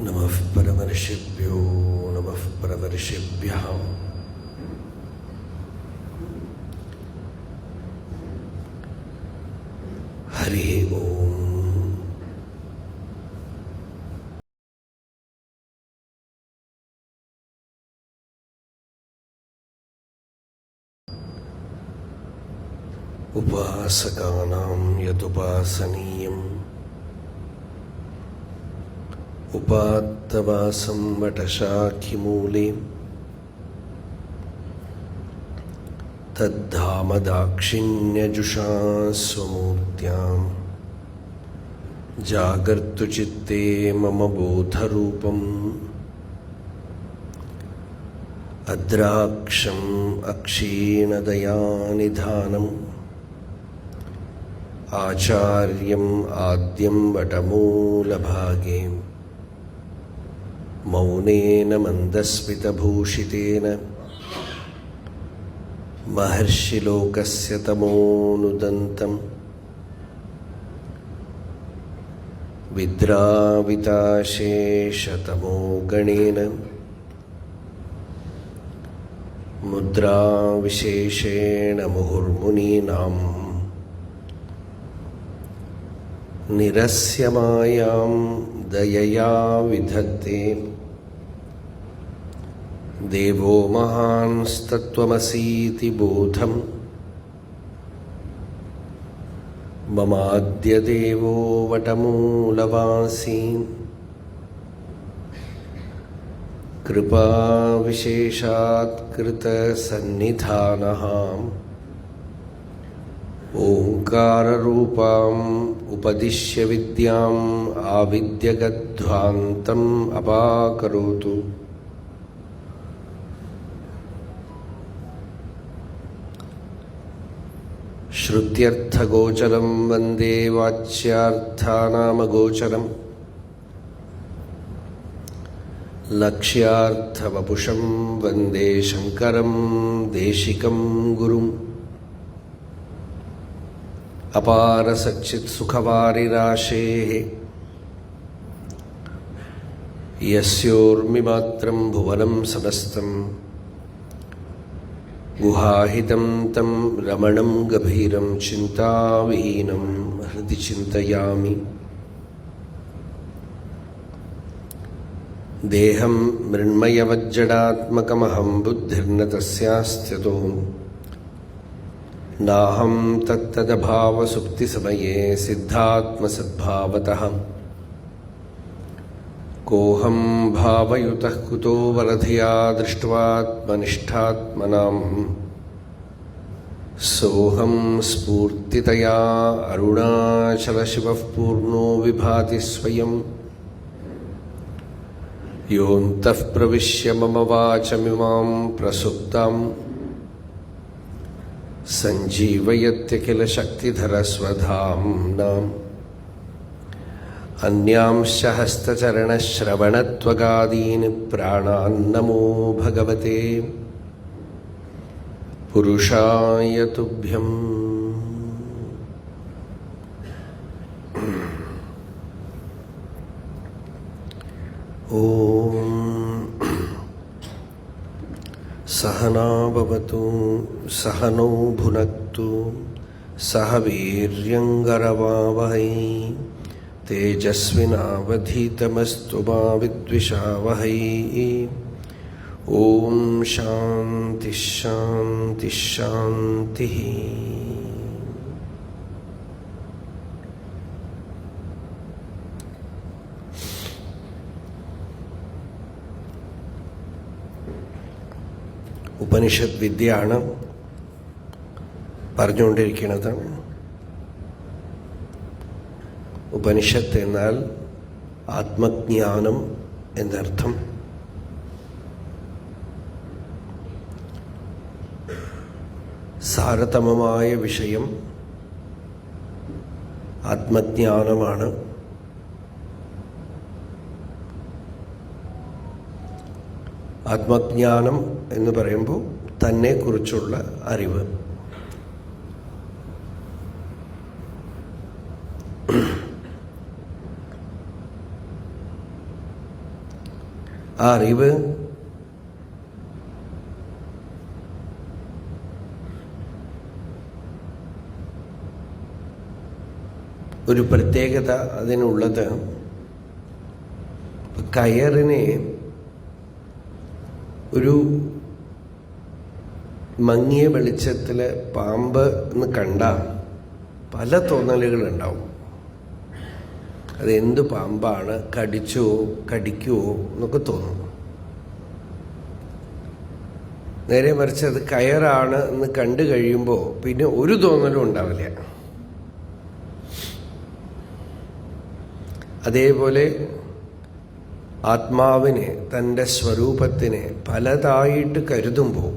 नमः परमर्षिभ्यो नमः परमर्षिभ्यः। हरिः ओम्। उपासकानां यदुपासनीयम् उपात्तवासं वटशाखिमूले तद्धाम दाक्षिण्यजुषा स्वमूर्त्यां जागर्तु चित्ते मम बोधरूपम् अद्राक्षम् अक्षीणदयानिधानम् आचार्यम् आद्यं वटमूलभागे मौनेन मन्दस्मितभूषितेन महर्षिलोकस्य तमोनुदन्तम् विद्राविताशेषतमो गणेन मुद्राविशेषेण मुहुर्मुनीनां निरस्य मायां दयया विधत्ते देवो महांस्तत्त्वमसीति बोधम् ममाद्य देवो वटमूलवासी कृपाविशेषात्कृतसन्निधानः ओङ्काररूपाम् उपदिश्य विद्याम् आविद्यगध्वान्तम् अपाकरोतु। श्रुत्यर्थगोचरं वन्दे वाच्यार्थानामगोचरम् लक्ष्यार्थवपुषं वन्दे शङ्करं देशिकं गुरुम् अपारसच्चित्सुखवारिराशेः यस्योर्मिमात्रं भुवनं समस्तं गुहाहितं तं रमणं गभीरं चिन्ताविहीनं हृदि चिन्तयामि। देहं मृण्मयवज्जडात्मकमहं बुद्धिर्न तस्यास्त्यतो नाहं तत्तदभावसुप्तिसमये सिद्धात्मसद्भावतः कोऽहं भावयुतः कुतो वरधिया दृष्ट्वात्मनिष्ठात्मनां सोऽहं स्फूर्तितया अरुणाचलशिवः पूर्णो विभाति स्वयं योऽन्तः प्रविश्य मम वाचमिमां प्रसुप्ताम् सञ्जीवयत्यखिलशक्तिधरस्वधाम्नाम् अन्यांश्च हस्तचरणश्रवणत्वगादीन् प्राणान्नमो भगवते पुरुषाय तुभ्यम्। ॐ सहना भवतु सहनौ भुनक्तु सह वीर्यङ्करवावहै तेजस्विनावधीतमस्तु मा विद्विषावहै। ॐ शान्ति शान्ति शान्तिः। ഉപനിഷത്ത് വിദ്യയാണ് പറഞ്ഞുകൊണ്ടിരിക്കുന്നത്. ഉപനിഷത്ത് എന്നാൽ ആത്മജ്ഞാനം എന്നർത്ഥം. സാരതമമായ വിഷയം ആത്മജ്ഞാനമാണ്. ആത്മജ്ഞാനം എന്ന് പറയുമ്പോൾ തന്നെക്കുറിച്ചുള്ള അറിവ്. ആ അറിവ് ഒരു പ്രത്യേകത അതിനുള്ളത്, കയറിനെ ഒരു മങ്ങിയ വെളിച്ചത്തിൽ പാമ്പ് എന്ന് കണ്ടാൽ പല തോന്നലുകളുണ്ടാവും. അതെന്ത് പാമ്പാണ്, കടിക്കുവോ എന്നൊക്കെ തോന്നും. നേരെ മറിച്ച് അത് കയറാണ് എന്ന് കണ്ടു കഴിയുമ്പോൾ പിന്നെ ഒരു തോന്നലും ഉണ്ടാവില്ല. അതേപോലെ ആത്മാവിനെ, തൻ്റെ സ്വരൂപത്തിനെ പലതായിട്ട് കരുതുമ്പോൾ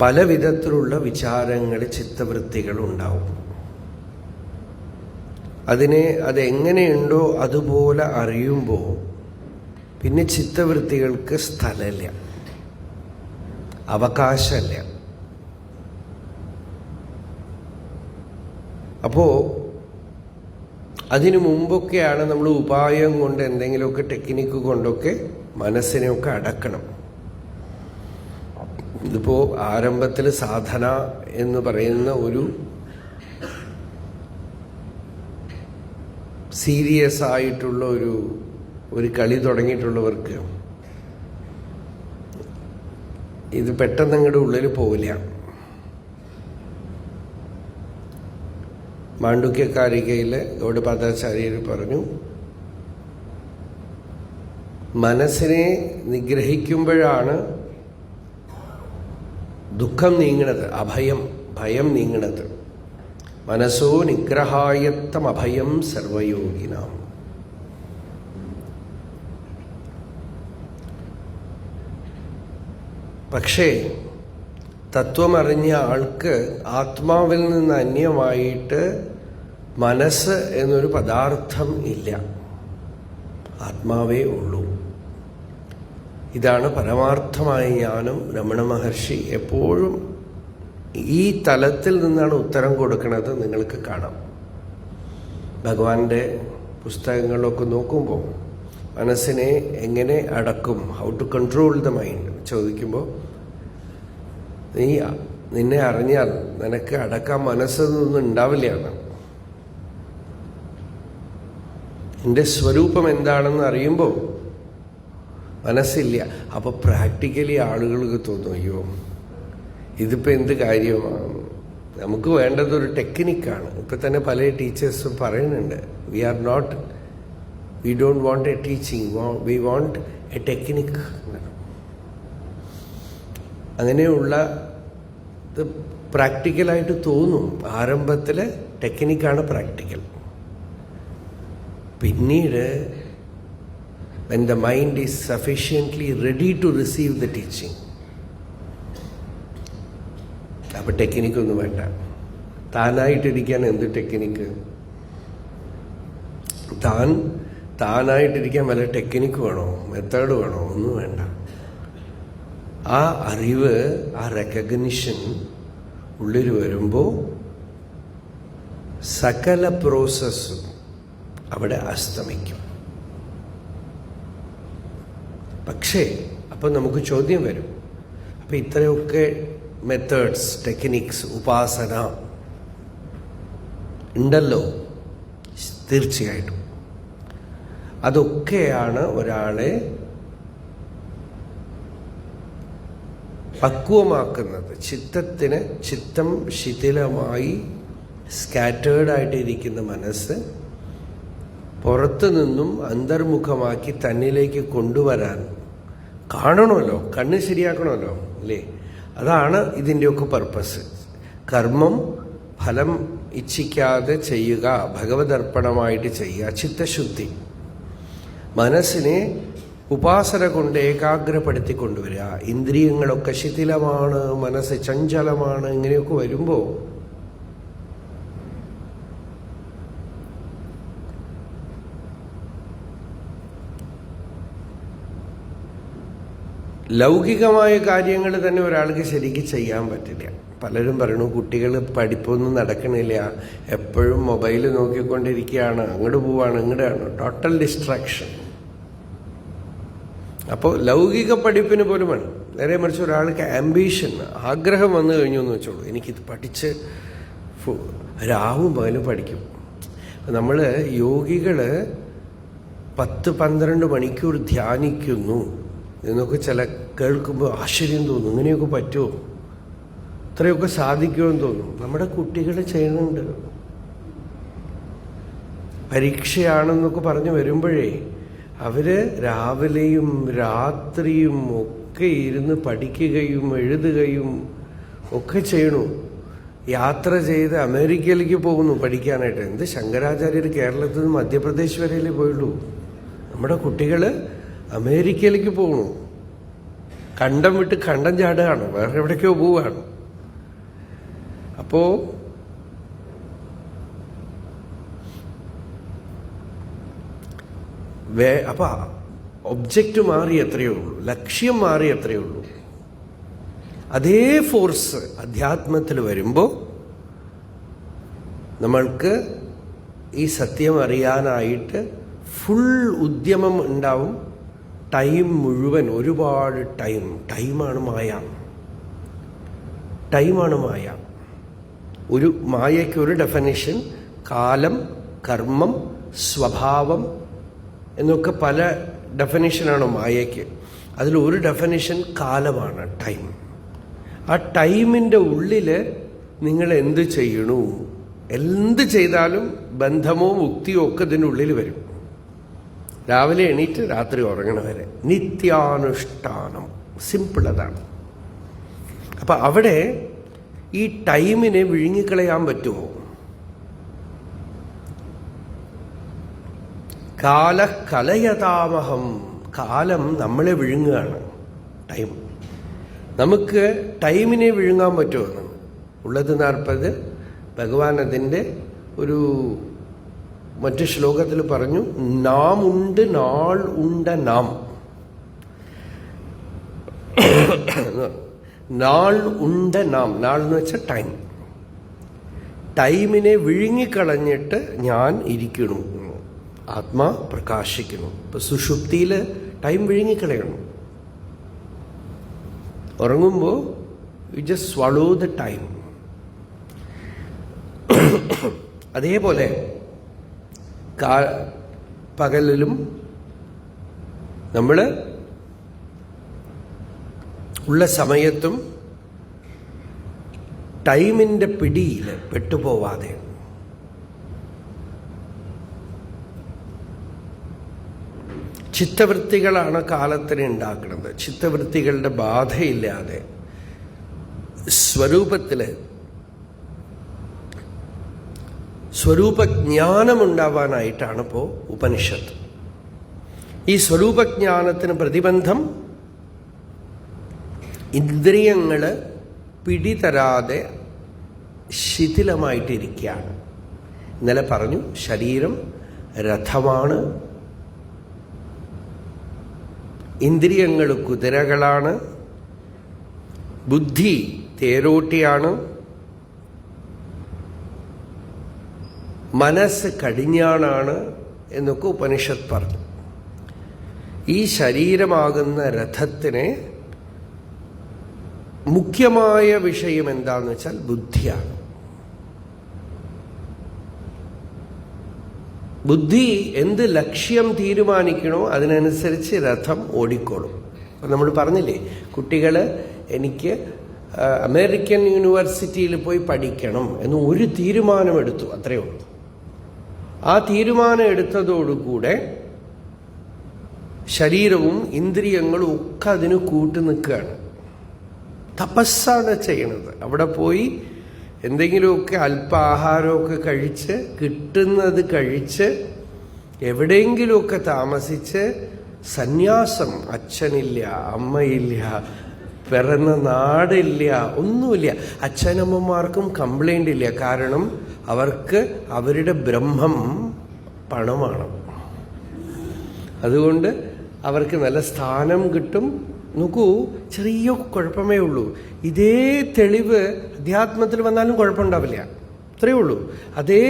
പല വിധത്തിലുള്ള വിചാരങ്ങൾ, ചിത്തവൃത്തികൾ ഉണ്ടാവും. അതിനെ അതെങ്ങനെയുണ്ടോ അതുപോലെ അറിയുമ്പോൾ പിന്നെ ചിത്തവൃത്തികൾക്ക് സ്ഥലമില്ല, അവകാശമില്ല. അപ്പോൾ അതിനു മുമ്പൊക്കെയാണ് നമ്മൾ ഉപായം കൊണ്ട്, എന്തെങ്കിലുമൊക്കെ ടെക്നിക്ക് കൊണ്ടൊക്കെ മനസ്സിനെയൊക്കെ അടക്കണം. ഇതിപ്പോൾ ആരംഭത്തിൽ സാധന എന്ന് പറയുന്ന സീരിയസ് ആയിട്ടുള്ള ഒരു കളി തുടങ്ങിയിട്ടുള്ളവർക്ക് ഇത് പെട്ടെന്ന് അങ്ങോട്ട് ഉള്ളിൽ പോവില്ല. മാണ്ഡുക്യകാരികയിലെ ഗൗഡപാദാചാര്യർ പറഞ്ഞു, മനസ്സിനെ നിഗ്രഹിക്കുമ്പോഴാണ് ദുഃഖം നീങ്ങണത്, ഭയം നീങ്ങണത്. മനസ്സോ നിഗ്രഹായത്തം അഭയം സർവയോഗിനാം. പക്ഷേ തത്വമറിഞ്ഞ ആൾക്ക് ആത്മാവിൽ നിന്ന് അന്യമായിട്ട് മനസ്സ് എന്നൊരു പദാർത്ഥം ഇല്ല, ആത്മാവേ ഉള്ളൂ. ഇതാണ് പരമാർത്ഥമായ ജ്ഞാനം. രമണ മഹർഷി എപ്പോഴും ഈ തലത്തിൽ നിന്നാണ് ഉത്തരം കൊടുക്കുന്നത്. നിങ്ങൾക്ക് കാണാം, ഭഗവാന്റെ പുസ്തകങ്ങളിലൊക്കെ നോക്കുമ്പോൾ മനസ്സിനെ എങ്ങനെ അടക്കും, how to control the mind ചോദിക്കുമ്പോൾ, നിന്നെ അറിഞ്ഞാൽ നിനക്ക് അടക്കാൻ മനസ്സൊന്നും ഉണ്ടാവില്ല എന്ന്. എൻ്റെ സ്വരൂപം എന്താണെന്ന് അറിയുമ്പോൾ മനസ്സില്ല. അപ്പോൾ പ്രാക്ടിക്കലി ആളുകൾക്ക് തോന്നും, അയ്യോ ഇതിപ്പോൾ എന്ത് കാര്യമാണ്, നമുക്ക് വേണ്ടത് ഒരു ടെക്നിക്കാണ്. ഇപ്പം തന്നെ പല ടീച്ചേഴ്സും പറയുന്നുണ്ട്, we don't want A teaching, we want A technique. അങ്ങനെയുള്ള ഇത് പ്രാക്ടിക്കലായിട്ട് തോന്നും. ആരംഭത്തിൽ ടെക്നിക്കാണ് പ്രാക്ടിക്കൽ. പിന്നീട് when the mind is sufficiently ready to receive the teaching, അപ്പോൾ ടെക്നിക്കൊന്നും വേണ്ട. താനായിട്ടിരിക്കാൻ എന്ത് ടെക്നിക്ക്? താനായിട്ടിരിക്കാൻ വല്ല ടെക്നിക്ക് വേണോ, മെത്തേഡ് വേണോ? ഒന്നും വേണ്ട. ആ അറിവ്, ആ റെക്കഗ്നിഷൻ ഉള്ളിൽ വരുമ്പോൾ സകല പ്രോസസ്സും അവിടെ അസ്തമിക്കും. പക്ഷേ അപ്പം നമുക്ക് ചോദ്യം വരും, അപ്പം ഇത്രയൊക്കെ മെത്തേഡ്സ്, ടെക്നിക്സ്, ഉപാസന ഉണ്ടല്ലോ. തീർച്ചയായിട്ടും അതൊക്കെയാണ് ഒരാളെ പക്വമാക്കുന്നത്. ചിത്തം ശിഥിലമായി സ്കാറ്റേർഡായിട്ടിരിക്കുന്ന മനസ്സ് പുറത്തു നിന്നും അന്തർമുഖമാക്കി തന്നിലേക്ക് കൊണ്ടുവരാൻ കാണണമല്ലോ, കണ്ണ് ശരിയാക്കണമല്ലോ, അല്ലേ? അതാണ് ഇതിൻ്റെയൊക്കെ പർപ്പസ്. കർമ്മം ഫലം ഇച്ഛിക്കാതെ ചെയ്യുക, ഭഗവദർപ്പണമായിട്ട് ചെയ്യുക, ചിത്തശുദ്ധി. മനസ്സിനെ ഉപാസന കൊണ്ട് ഏകാഗ്രപ്പെടുത്തി കൊണ്ടുവരിക. ഇന്ദ്രിയങ്ങളൊക്കെ ശിഥിലമാണ്, മനസ്സ് ചഞ്ചലമാണ്, ഇങ്ങനെയൊക്കെ വരുമ്പോൾ ലൗകികമായ കാര്യങ്ങൾ തന്നെ ഒരാൾക്ക് ശരിക്കും ചെയ്യാൻ പറ്റില്ല. പലരും പറയണു, കുട്ടികൾ പഠിപ്പൊന്നും നടക്കണില്ല, എപ്പോഴും മൊബൈൽ നോക്കിക്കൊണ്ടിരിക്കുകയാണ്, അങ്ങോട്ട് പോവാണ്, ഇങ്ങോട്ടാണ്, ടോട്ടൽ ഡിസ്ട്രാക്ഷൻ. അപ്പോൾ ലൗകിക പഠിപ്പിന് പോലും വേണം. നേരെ മറിച്ച് ഒരാൾക്ക് ആംബിഷൻ, ആഗ്രഹം വന്നു കഴിഞ്ഞു എന്ന് വെച്ചോളൂ, എനിക്കിത് പഠിച്ച് രാവും പകലും പഠിക്കും. നമ്മൾ യോഗികൾ 10-12 മണിക്കൂർ ധ്യാനിക്കുന്നു എന്നൊക്കെ ചില കേൾക്കുമ്പോൾ ആശ്ചര്യം തോന്നും. ഇങ്ങനെയൊക്കെ പറ്റുമോ, ഇത്രയൊക്കെ സാധിക്കുമെന്ന് തോന്നും. നമ്മുടെ കുട്ടികൾ ചെയ്യുന്നുണ്ട്. പരീക്ഷയാണെന്നൊക്കെ പറഞ്ഞു വരുമ്പോഴേ അവര് രാവിലെയും രാത്രിയും ഒക്കെ ഇരുന്ന് പഠിക്കുകയും എഴുതുകയും ഒക്കെ ചെയ്യണു. യാത്ര ചെയ്ത് അമേരിക്കയിലേക്ക് പോകുന്നു പഠിക്കാനായിട്ട്. എന്ത് ശങ്കരാചാര്യർ കേരളത്തിൽ നിന്ന് മധ്യപ്രദേശ് വരെയല്ലേ പോയുള്ളൂ. നമ്മുടെ കുട്ടികൾ അമേരിക്കയിലേക്ക് പോകണു. കണ്ടം വിട്ട് കണ്ടം ചാടുകയാണ്, വേറെ എവിടേക്കോ പോവുകയാണ്. അപ്പോ ഒബ്ജക്റ്റ് മാറി എത്രയേ ഉള്ളൂ, ലക്ഷ്യം മാറി എത്രയേ ഉള്ളൂ. അതേ ഫോഴ്സ് അധ്യാത്മത്തിൽ വരുമ്പോൾ നമ്മൾക്ക് ഈ സത്യം അറിയാനായിട്ട് ഫുൾ ഉദ്യമം ഉണ്ടാവും. ടൈം മുഴുവൻ, ഒരുപാട് ടൈമാണ് മായ. ടൈമാണ് മായ. ഒരു മായയ്ക്ക് ഒരു ഡെഫിനിഷൻ, കാലം, കർമ്മം, സ്വഭാവം എന്നൊക്കെ പല ഡെഫിനിഷനാണ് മായയ്ക്ക്. അതിലൊരു ഡെഫിനിഷൻ കാലമാണ്, ടൈം. ആ ടൈമിൻ്റെ ഉള്ളിൽ നിങ്ങൾ എന്ത് ചെയ്യണു, എന്ത് ചെയ്താലും ബന്ധമോ മുക്തിയോ ഒക്കെ ഇതിനുള്ളിൽ വരും. രാവിലെ എണീറ്റ് രാത്രി ഉറങ്ങണ വരെ നിത്യാനുഷ്ഠാനം. സിമ്പിൾ അതാണ്. അപ്പം അവിടെ ഈ ടൈമിനെ വിഴുങ്ങിക്കളയാൻ പറ്റുമോ? കാല കലയതാമഹം. കാലം നമ്മളെ വിഴുങ്ങുകയാണ്. ടൈം നമുക്ക് ടൈമിനെ വിഴുങ്ങാൻ പറ്റുമെന്ന് ഉള്ളത് 40 ഭഗവാൻ അതിൻ്റെ ഒരു മറ്റു ശ്ലോകത്തിൽ പറഞ്ഞു. നാം ഉണ്ട്, നാൾ ഉണ്ട നാം. നാൾ ഉണ്ട നാം. നാൾ എന്ന് വെച്ചാൽ ടൈം. ടൈമിനെ വിഴുങ്ങിക്കളഞ്ഞിട്ട് ഞാൻ ഇരിക്കണു, ആത്മാ പ്രകാശിക്കുന്നു. ഇപ്പൊ സുഷുപ്തിയിൽ ടൈം വിഴുങ്ങിക്കളയണം. ഉറങ്ങുമ്പോൾ you just swallow the time. അതേപോലെ പകലിലും നമ്മൾ ഉള്ള സമയത്തും ടൈമിൻ്റെ പിടിയിൽ പെട്ടുപോവാതെ ചിത്തവൃത്തികളാണ് കാലത്തിനെ ഉണ്ടാക്കുന്നത്. ചിത്തവൃത്തികളുടെ ബാധയില്ലാതെ സ്വരൂപജ്ഞാനമുണ്ടാവാനായിട്ടാണ് ഇപ്പോൾ ഉപനിഷത്ത്. ഈ സ്വരൂപജ്ഞാനത്തിന് പ്രതിബന്ധം ഇന്ദ്രിയങ്ങൾ പിടിതരാതെ ശിഥിലമായിട്ടിരിക്കുകയാണ്. ഇന്നലെ പറഞ്ഞു, ശരീരം രഥമാണ്, ഇന്ദ്രിയങ്ങൾ കുതിരകളാണ്, ബുദ്ധി തേരോട്ടിയാണ്, മനസ്സ് കടിഞ്ഞാണാണ് എന്നൊക്കെ ഉപനിഷത്ത് പറഞ്ഞു. ഈ ശരീരമാകുന്ന രഥത്തിന് മുഖ്യമായ വിഷയം എന്താണെന്ന് വെച്ചാൽ ബുദ്ധിയാണ്. ബുദ്ധി എന്ത് ലക്ഷ്യം തീരുമാനിക്കണോ അതിനനുസരിച്ച് രഥം ഓടിക്കോളും. അപ്പം നമ്മൾ പറഞ്ഞില്ലേ, കുട്ടികൾ എനിക്ക് അമേരിക്കൻ യൂണിവേഴ്സിറ്റിയിൽ പോയി പഠിക്കണം എന്ന് ഒരു തീരുമാനമെടുത്തു, അത്രയേ ഉള്ളൂ. ആ തീരുമാനം എടുത്തതോടുകൂടെ ശരീരവും ഇന്ദ്രിയങ്ങളും ഒക്കെ അതിന് കൂട്ടു നിൽക്കുകയാണ്. തപസ്സാണ് ചെയ്യണത്. അവിടെ പോയി എന്തെങ്കിലുമൊക്കെ അല്പാഹാരമൊക്കെ കഴിച്ച്, കിട്ടുന്നത് കഴിച്ച്, എവിടെയെങ്കിലുമൊക്കെ താമസിച്ച്, സന്യാസം. അച്ഛനില്ല, അമ്മയില്ല, പിറന്ന നാടില്ല, ഒന്നുമില്ല. അച്ഛനമ്മമാർക്കും കംപ്ലൈൻ്റ് ഇല്ല. കാരണം അവർക്ക് അവരുടെ ബ്രഹ്മം പണമാണ്. അതുകൊണ്ട് അവർക്ക് നല്ല സ്ഥാനം കിട്ടും. നോക്കൂ, ചെറിയ കുഴപ്പമേ ഉള്ളൂ. ഇതേ തെളിവ് അധ്യാത്മത്തിൽ വന്നാലും കുഴപ്പമുണ്ടാവില്ല. അത്രയേ ഉള്ളൂ. അതേ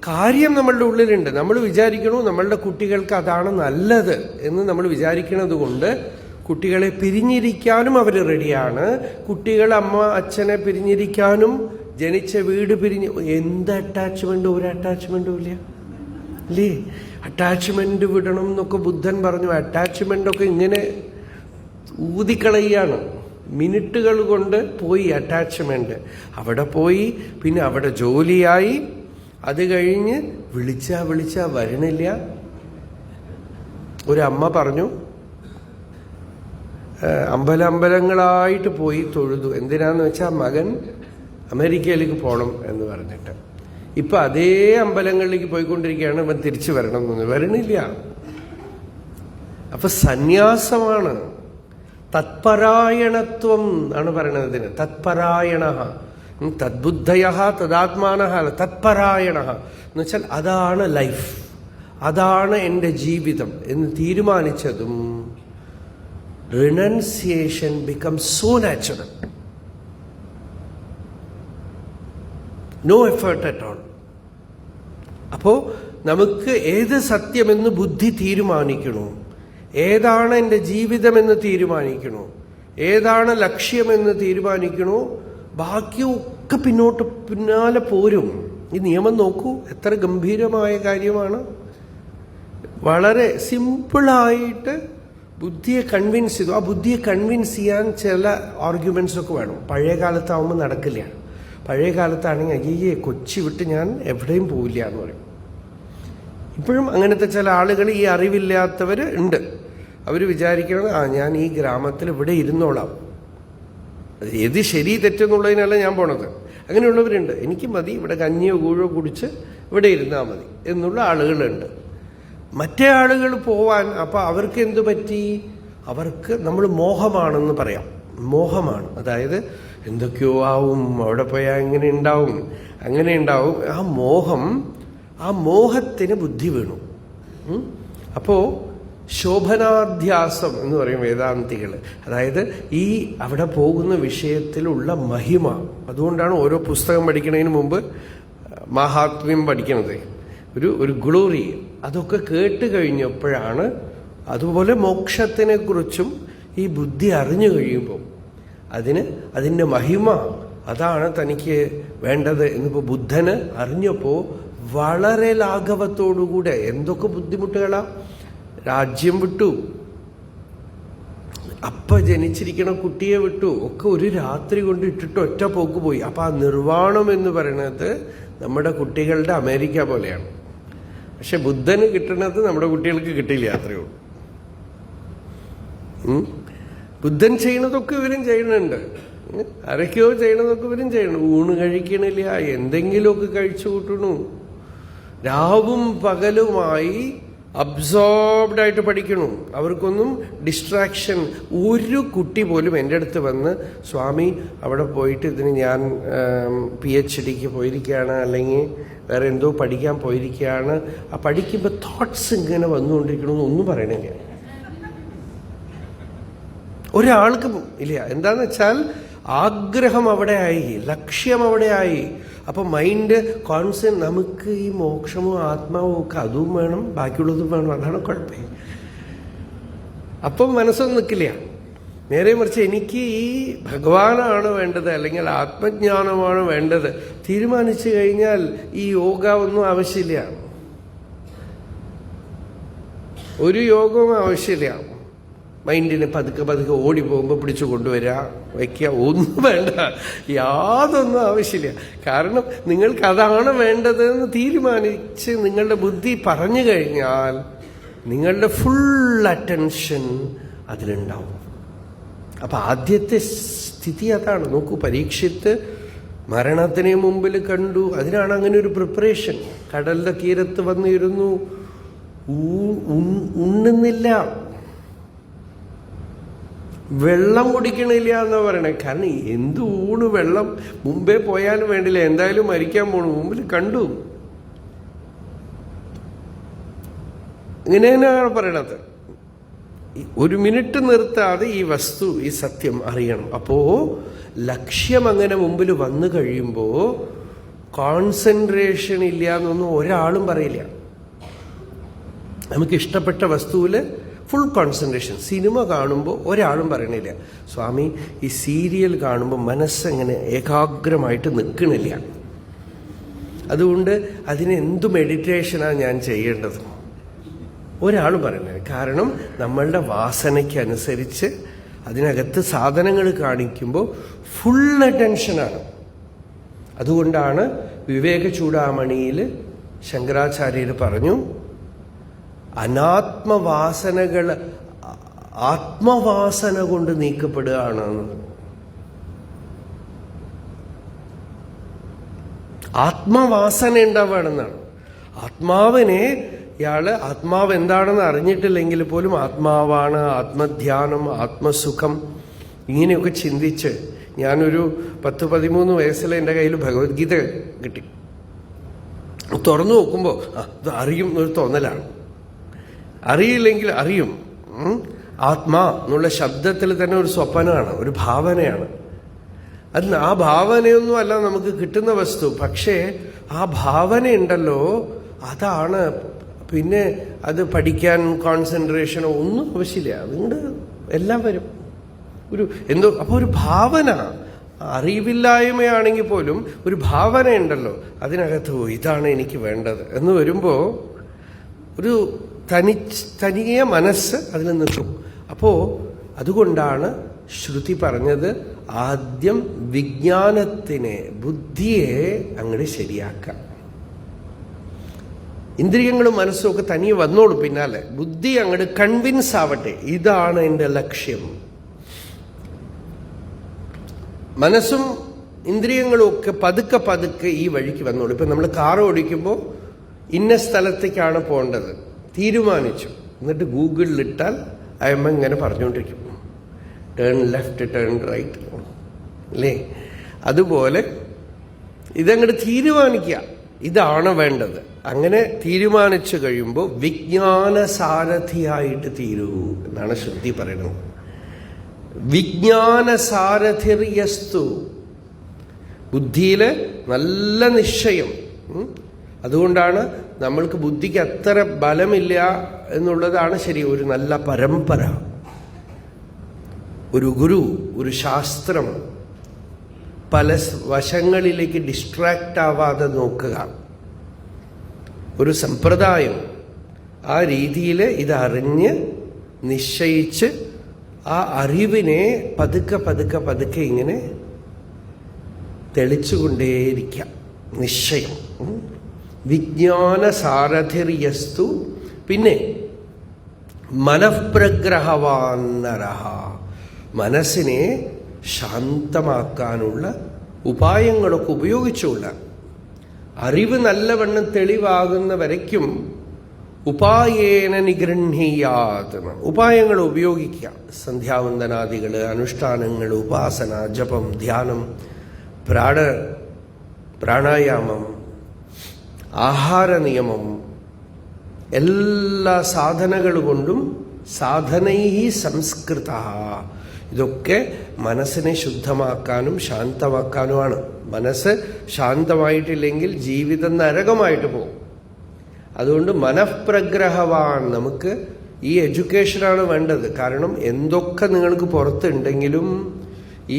കാര്യം നമ്മളുടെ ഉള്ളിലുണ്ട്. നമ്മൾ വിചാരിക്കണു നമ്മളുടെ കുട്ടികൾക്ക് അതാണ് നല്ലത് എന്ന് നമ്മൾ വിചാരിക്കുന്നത് കൊണ്ട് കുട്ടികളെ പിരിഞ്ഞിരിക്കാനും അവർ റെഡിയാണ്. കുട്ടികൾ അമ്മ അച്ഛനെ പിരിഞ്ഞിരിക്കാനും, ജനിച്ച വീട് പിരിഞ്ഞ് എന്ത് അറ്റാച്ച്മെൻറ്റും ഒരു അറ്റാച്ച്മെൻറ്റും ഇല്ല അല്ലേ? അറ്റാച്ച്മെൻറ്റ് വിടണം എന്നൊക്കെ ബുദ്ധൻ പറഞ്ഞു. അറ്റാച്ച്മെൻ്റൊക്കെ ഇങ്ങനെ ഊതിക്കളയാണ്. മിനിറ്റുകൾ കൊണ്ട് പോയി അറ്റാച്ച്മെൻറ്റ്. അവിടെ പോയി, പിന്നെ അവിടെ ജോലിയായി, അത് കഴിഞ്ഞ് വിളിച്ചാ വരണില്ല. ഒരമ്മ പറഞ്ഞു, അമ്പലങ്ങളായിട്ട് പോയി തൊഴുതു. എന്തിനാന്ന് വെച്ചാൽ മകൻ അമേരിക്കയിലേക്ക് പോകണം എന്ന് പറഞ്ഞിട്ട്. ഇപ്പം അതേ അമ്പലങ്ങളിലേക്ക് പോയിക്കൊണ്ടിരിക്കുകയാണ്. ഇവൻ തിരിച്ചു വരണം എന്ന് വരണില്ല. അപ്പൊ സന്യാസമാണ്. തത്പരായണത്വം ആണ് പറയണത് ഇതിന്. തത്പരായണ, തദ്ബുദ്ധയ തദാത്മാന, തത്പരായണ എന്ന് വെച്ചാൽ അതാണ് ലൈഫ്, അതാണ് എൻ്റെ ജീവിതം എന്ന് തീരുമാനിച്ചതും renunciation becomes so natural. No effort at all. അപ്പോൾ നമുക്ക് ഏത് സത്യമെന്ന് ബുദ്ധി തീരുമാനിക്കണോ, ഏതാണ് എൻ്റെ ജീവിതമെന്ന് തീരുമാനിക്കണോ, ഏതാണ് ലക്ഷ്യമെന്ന് തീരുമാനിക്കണോ, ബാക്കിയൊക്കെ പിന്നാലെ പോരും. ഈ നിയമം നോക്കൂ, എത്ര ഗംഭീരമായ കാര്യമാണ്. വളരെ സിമ്പിളായിട്ട് ബുദ്ധിയെ കൺവിൻസ് ചെയ്തു. ആ ബുദ്ധിയെ കൺവിൻസ് ചെയ്യാൻ ചില ആർഗ്യുമെന്റ്സ് ഒക്കെ വേണം. പഴയ കാലത്താവുമ്പോൾ നടക്കില്ല. പഴയ കാലത്താണെങ്കിൽ അയ്യേ കൊച്ചി വിട്ട് ഞാൻ എവിടെയും പോവില്ല എന്ന് പറയും. ഇപ്പോഴും അങ്ങനത്തെ ചില ആളുകൾ, ഈ അറിവില്ലാത്തവർ ഉണ്ട്. അവർ വിചാരിക്കുന്നത് ഞാൻ ഈ ഗ്രാമത്തിൽ ഇവിടെ ഇരുന്നോളാം, ഏത് ശരി തെറ്റെന്നുള്ളതിനല്ല ഞാൻ പോണത്. അങ്ങനെയുള്ളവരുണ്ട്. എനിക്ക് മതി, ഇവിടെ കഞ്ഞിയോ കൂഴോ കുടിച്ച് ഇവിടെ ഇരുന്നാൽ മതി എന്നുള്ള ആളുകളുണ്ട്. മറ്റേ ആളുകൾ പോവാൻ, അപ്പം അവർക്ക് എന്തു പറ്റി? അവർക്ക് നമ്മൾ മോഹമാണെന്ന് പറയാം. മോഹമാണ്, അതായത് എന്തൊക്കെയോ ആവും, അവിടെ പോയാൽ ഇങ്ങനെ ഉണ്ടാവും, അങ്ങനെ ഉണ്ടാവും. ആ മോഹത്തിന് ബുദ്ധി വീണു. അപ്പോൾ ശോഭനാധ്യാസം എന്ന് പറയും വേദാന്തികൾ. അതായത് ഈ അവിടെ പോകുന്ന വിഷയത്തിലുള്ള മഹിമ. അതുകൊണ്ടാണ് ഓരോ പുസ്തകം പഠിക്കുന്നതിന് മുമ്പ് മഹാത്മ്യം പഠിക്കുന്നത്. ഒരു ഗ്ലോറി അതൊക്കെ കേട്ട് കഴിഞ്ഞപ്പോഴാണ്. അതുപോലെ മോക്ഷത്തിനെ കുറിച്ചും ഈ ബുദ്ധി അറിഞ്ഞു കഴിയുമ്പോൾ അതിൻ്റെ മഹിമ, അതാണ് തനിക്ക് വേണ്ടത് എന്നിപ്പോൾ ബുദ്ധന് അറിഞ്ഞപ്പോൾ വളരെ ലാഘവത്തോടുകൂടെ, എന്തൊക്കെ ബുദ്ധിമുട്ടുകളാ, രാജ്യം വിട്ടു, അപ്പ ജനിച്ചിരിക്കണ കുട്ടിയെ വിട്ടു, ഒക്കെ ഒരു രാത്രി കൊണ്ട് ഇട്ടിട്ട് ഒറ്റ പോക്ക് പോയി. അപ്പം ആ നിർവ്വാണം എന്ന് പറയുന്നത് നമ്മുടെ കുട്ടികളുടെ അമേരിക്ക പോലെയാണ്. പക്ഷെ ബുദ്ധന് കിട്ടുന്നത് നമ്മുടെ കുട്ടികൾക്ക് കിട്ടില്ല, അത്രയേ ഉള്ളൂ. ബുദ്ധൻ ചെയ്യണതൊക്കെ ഇവരും ചെയ്യണുണ്ട്, ആരൊക്കെയോ ചെയ്യണതൊക്കെ ഇവരും ചെയ്യണം. ഊണ് കഴിക്കണില്ല, എന്തെങ്കിലുമൊക്കെ കഴിച്ചു കൂട്ടണു. രാവും പകലുമായി അബ്സോർബ്ഡ് ആയിട്ട് പഠിക്കണു. അവർക്കൊന്നും ഡിസ്ട്രാക്ഷൻ. ഒരു കുട്ടി പോലും എൻ്റെ അടുത്ത് വന്ന് സ്വാമി അവിടെ പോയിട്ട് ഇതിന് ഞാൻ PhDക്ക് പോയിരിക്കുകയാണ്, അല്ലെങ്കിൽ വേറെ എന്തോ പഠിക്കാൻ പോയിരിക്കുകയാണ്, ആ പഠിക്കുമ്പോൾ തോട്ട്സ് ഇങ്ങനെ വന്നുകൊണ്ടിരിക്കണമെന്ന് ഒന്നും പറയണില്ല. ഒരാൾക്കും ഇല്ല. എന്താന്ന് വെച്ചാൽ ആഗ്രഹം അവിടെ ആയി, ലക്ഷ്യം അവിടെ ആയി. അപ്പം മൈൻഡ് കോൺസെൻട്രേറ്റ്. നമുക്ക് ഈ മോക്ഷമോ ആത്മാവോ ഒക്കെ അതും വേണം, ബാക്കിയുള്ളതും വേണം. അതാണ് കുഴപ്പം. അപ്പം മനസ്സൊന്നും നിൽക്കില്ല. നേരെ മറിച്ച് എനിക്ക് ഈ ഭഗവാനാണ് വേണ്ടത്, അല്ലെങ്കിൽ ആത്മജ്ഞാനമാണ് വേണ്ടത് തീരുമാനിച്ചു കഴിഞ്ഞാൽ ഈ യോഗ ഒന്നും ആവശ്യമില്ല, ഒരു യോഗവും ആവശ്യമില്ല. മൈൻഡിനെ പതുക്കെ ഓടി പോകുമ്പോൾ പിടിച്ചു കൊണ്ടുവരിക, വയ്ക്കുക, ഒന്നും വേണ്ട, യാതൊന്നും ആവശ്യമില്ല. കാരണം നിങ്ങൾക്ക് അതാണ് വേണ്ടതെന്ന് തീരുമാനിച്ച് നിങ്ങളുടെ ബുദ്ധി പറഞ്ഞു കഴിഞ്ഞാൽ നിങ്ങളുടെ ഫുൾ അറ്റൻഷൻ അതിലുണ്ടാവും. അപ്പം ആദ്യത്തെ സ്ഥിതി അതാണ്. നോക്കൂ, പരീക്ഷിത്ത് മരണത്തിന് മുമ്പിൽ കണ്ടു. അതിനാണ് അങ്ങനെ ഒരു പ്രിപ്പറേഷൻ. കടലിന്റെ തീരത്ത് വന്നിരുന്നു, ഉണ്ണുന്നില്ല, വെള്ളം കുടിക്കണില്ല എന്നാ പറയണേ. കാരണം എന്ത് ഊണ്, വെള്ളം മുമ്പേ പോയാലും വേണ്ടില്ല, എന്തായാലും മരിക്കാൻ പോണു, മുമ്പിൽ കണ്ടു. ഇങ്ങനെ തന്നെയാണ് പറയണത്. ഒരു മിനിറ്റ് നിർത്താതെ ഈ വസ്തു, ഈ സത്യം അറിയണം. അപ്പോ ലക്ഷ്യം അങ്ങനെ മുമ്പിൽ വന്നു കഴിയുമ്പോൾ കോൺസെൻട്രേഷൻ ഇല്ല എന്നൊന്നും ഒരാളും പറയില്ല. നമുക്ക് ഇഷ്ടപ്പെട്ട വസ്തുവിൽ ഫുൾ കോൺസെൻട്രേഷൻ. സിനിമ കാണുമ്പോൾ ഒരാളും പറയണില്ല, സ്വാമി ഈ സീരിയൽ കാണുമ്പോൾ മനസ്സെങ്ങനെ ഏകാഗ്രമായിട്ട് നിൽക്കണില്ല, അതുകൊണ്ട് അതിന് എന്തു മെഡിറ്റേഷനാണ് ഞാൻ ചെയ്യേണ്ടത്, ഒരാളും പറയുന്നില്ല. കാരണം നമ്മളുടെ വാസനയ്ക്കനുസരിച്ച് അതിനകത്ത് സാധനങ്ങൾ കാണിക്കുമ്പോൾ ഫുൾ അറ്റൻഷനാണ്. അതുകൊണ്ടാണ് വിവേക ചൂടാമണിയിൽ ശങ്കരാചാര്യർ പറഞ്ഞു, അനാത്മവാസനകൾ ആത്മവാസന കൊണ്ട് നീക്കപ്പെടുകയാണെന്ന്. ആത്മവാസന ഉണ്ടാവുകയാണെന്നാണ്. ആത്മാവിനെ ആത്മാവ് എന്താണെന്ന് അറിഞ്ഞിട്ടില്ലെങ്കിൽ പോലും ആത്മാവാണ്, ആത്മധ്യാനം, ആത്മസുഖം, ഇങ്ങനെയൊക്കെ ചിന്തിച്ച്, ഞാനൊരു 10-13 വയസ്സിൽ എൻ്റെ കയ്യിൽ ഭഗവത്ഗീത കിട്ടി. തുറന്നു നോക്കുമ്പോൾ ഇത് അറിയും എന്നൊരു തോന്നലാണ്. അറിയില്ലെങ്കിൽ അറിയും. ആത്മാ എന്നുള്ള ശബ്ദത്തിൽ തന്നെ ഒരു സ്വപ്നമാണ്, ഒരു ഭാവനയാണ്. അത് ആ ഭാവനയൊന്നും അല്ല നമുക്ക് കിട്ടുന്ന വസ്തു. പക്ഷേ ആ ഭാവന ഉണ്ടല്ലോ, അതാണ്. പിന്നെ അത് പഠിക്കാൻ കോൺസെൻട്രേഷനോ ഒന്നും ആവശ്യമില്ല, അതുകൊണ്ട് എല്ലാം വരും. അപ്പോൾ ഒരു ഭാവന, അറിവില്ലായ്മയാണെങ്കിൽ പോലും ഒരു ഭാവന ഉണ്ടല്ലോ, അതിനകത്ത് ഇതാണ് എനിക്ക് വേണ്ടത് എന്ന് വരുമ്പോൾ ഒരു തനിയ മനസ്സ് അതിൽ നിൽക്കും. അപ്പോൾ അതുകൊണ്ടാണ് ശ്രുതി പറഞ്ഞത്, ആദ്യം വിജ്ഞാനത്തിനെ, ബുദ്ധിയെ അങ്ങോട്ട് ശരിയാക്കാം. ഇന്ദ്രിയങ്ങളും മനസ്സും ഒക്കെ തനിയെ വന്നോളൂ പിന്നാലെ. ബുദ്ധി അങ്ങോട്ട് കൺവിൻസ് ആവട്ടെ, ഇതാണ് എൻ്റെ ലക്ഷ്യം. മനസ്സും ഇന്ദ്രിയങ്ങളും ഒക്കെ പതുക്കെ പതുക്കെ ഈ വഴിക്ക് വന്നോളൂ. ഇപ്പം നമ്മൾ കാർ ഓടിക്കുമ്പോൾ ഇന്ന സ്ഥലത്തേക്കാണ് പോകേണ്ടത് തീരുമാനിച്ചു, എന്നിട്ട് ഗൂഗിളിലിട്ടാൽ അയമ്മ ഇങ്ങനെ പറഞ്ഞുകൊണ്ടിരിക്കും, ടേൺ ലെഫ്റ്റ്, ടേൺ റൈറ്റ്, അല്ലേ? അതുപോലെ ഇതങ്ങോട്ട് തീരുമാനിക്കുക, ഇതാണ് വേണ്ടത്. അങ്ങനെ തീരുമാനിച്ചു കഴിയുമ്പോൾ വിജ്ഞാന സാരഥിയായിട്ട് തീരൂ എന്നാണ് ശ്രുതി പറയുന്നത്. വിജ്ഞാന സാരഥിർയസ്തു, ബുദ്ധിയില് നല്ല നിശ്ചയം. അതുകൊണ്ടാണ് നമ്മൾക്ക് ബുദ്ധിക്ക് അത്ര ബലമില്ല എന്നുള്ളതാണ് ശരി. ഒരു നല്ല പരമ്പര, ഒരു ഗുരു, ഒരു ശാസ്ത്രം, പല വശങ്ങളിലേക്ക് ഡിസ്ട്രാക്റ്റ് ആവാതെ നോക്കുക, ഒരു സമ്പ്രദായം, ആ രീതിയിൽ ഇതറിഞ്ഞ് നിശ്ചയിച്ച് ആ അറിവിനെ പതുക്കെ പതുക്കെ പതുക്കെ ഇങ്ങനെ തെളിച്ചുകൊണ്ടേയിരിക്കാം. നിശ്ചയം. വിജ്ഞാന സാരഥിർയസ്തു. പിന്നെ മനഃപ്രഗ്രഹവാന്നരഹ, മനസ്സിനെ ശാന്തമാക്കാനുള്ള ഉപായങ്ങളൊക്കെ ഉപയോഗിച്ചുള്ള അറിവ് നല്ലവണ്ണം തെളിവാകുന്ന വരയ്ക്കും ഉപായേന നിഗൃഹീയാത്, ഉപായങ്ങൾ ഉപയോഗിക്കുക. സന്ധ്യാവന്ദനാദികൾ, അനുഷ്ഠാനങ്ങൾ, ഉപാസന, ജപം, ധ്യാനം, പ്രാണായാമം, ആഹാര നിയമം, എല്ലാ സാധനകൾ കൊണ്ടും സാധനൈ സംസ്കൃത, ഇതൊക്കെ മനസ്സിനെ ശുദ്ധമാക്കാനും ശാന്തമാക്കാനുമാണ്. മനസ്സ് ശാന്തമായിട്ടില്ലെങ്കിൽ ജീവിതം നരകമായിട്ട് പോകും. അതുകൊണ്ട് മനഃപ്രഗ്രഹവാൻ, നമുക്ക് ഈ എഡ്യൂക്കേഷനാണ് വേണ്ടത്. കാരണം എന്തൊക്കെ നിങ്ങൾക്ക് പുറത്തുണ്ടെങ്കിലും ഈ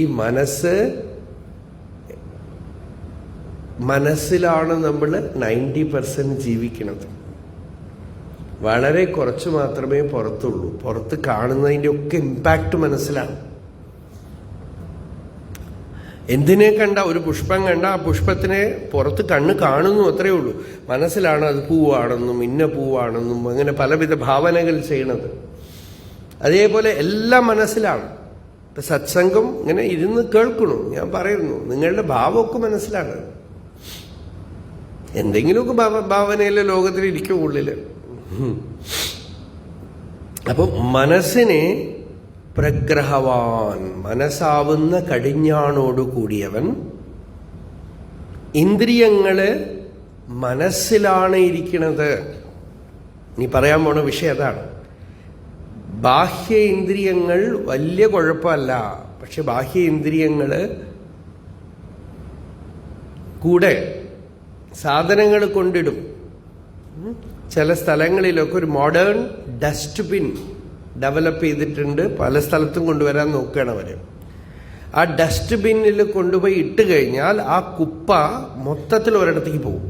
മനസ്സിലാണ് നമ്മൾ 90% ജീവിക്കുന്നത്. വളരെ കുറച്ച് മാത്രമേ പുറത്തുള്ളൂ. പുറത്ത് കാണുന്നതിൻ്റെ ഒക്കെ ഇമ്പാക്റ്റ് മനസ്സിലാണ്. എന്തിനെ കണ്ട, ഒരു പുഷ്പം കണ്ട ആ പുഷ്പത്തിനെ പുറത്ത് കണ്ണ് കാണുന്നു, അത്രയേ ഉള്ളൂ. മനസ്സിലാണ് അത് പൂവാണെന്നും ഇന്ന പൂവാണെന്നും അങ്ങനെ പലവിധ ഭാവനകൾ ചെയ്യണത്. അതേപോലെ എല്ലാം മനസ്സിലാണ്. ഇപ്പം സത്സംഗം ഇങ്ങനെ ഇരുന്ന് കേൾക്കണു, ഞാൻ പറയുന്നു, നിങ്ങളുടെ ഭാവമൊക്കെ മനസ്സിലാണ്. എന്തെങ്കിലുമൊക്കെ ഭാവനയിലെ ലോകത്തിൽ ഇരിക്കും ഉള്ളില്. അപ്പം മനസ്സിനെ പ്രഗ്രഹവാൻ, മനസ്സാവുന്ന കടിഞ്ഞാണോടു കൂടിയവൻ. ഇന്ദ്രിയങ്ങള് മനസ്സിലാണ് ഇരിക്കുന്നത്. നീ പറയാൻ പോണ വിഷയം അതാണ്. ബാഹ്യ ഇന്ദ്രിയങ്ങൾ വലിയ കുഴപ്പമല്ല, പക്ഷെ ബാഹ്യ ഇന്ദ്രിയങ്ങള് കൂടെ സാധനങ്ങൾ കൊണ്ടിടും. ചില സ്ഥലങ്ങളിലൊക്കെ ഒരു മോഡേൺ ഡസ്റ്റ്ബിൻ ഡെവലപ്പ് ചെയ്തിട്ടുണ്ട്. പല സ്ഥലത്തും കൊണ്ടുവരാൻ നോക്കുകയാണ് അവർ. ആ ഡസ്റ്റ്ബിന്നിൽ കൊണ്ടുപോയി ഇട്ട് കഴിഞ്ഞാൽ ആ കുപ്പ മൊത്തത്തിൽ ഒരിടത്തേക്ക് പോകും.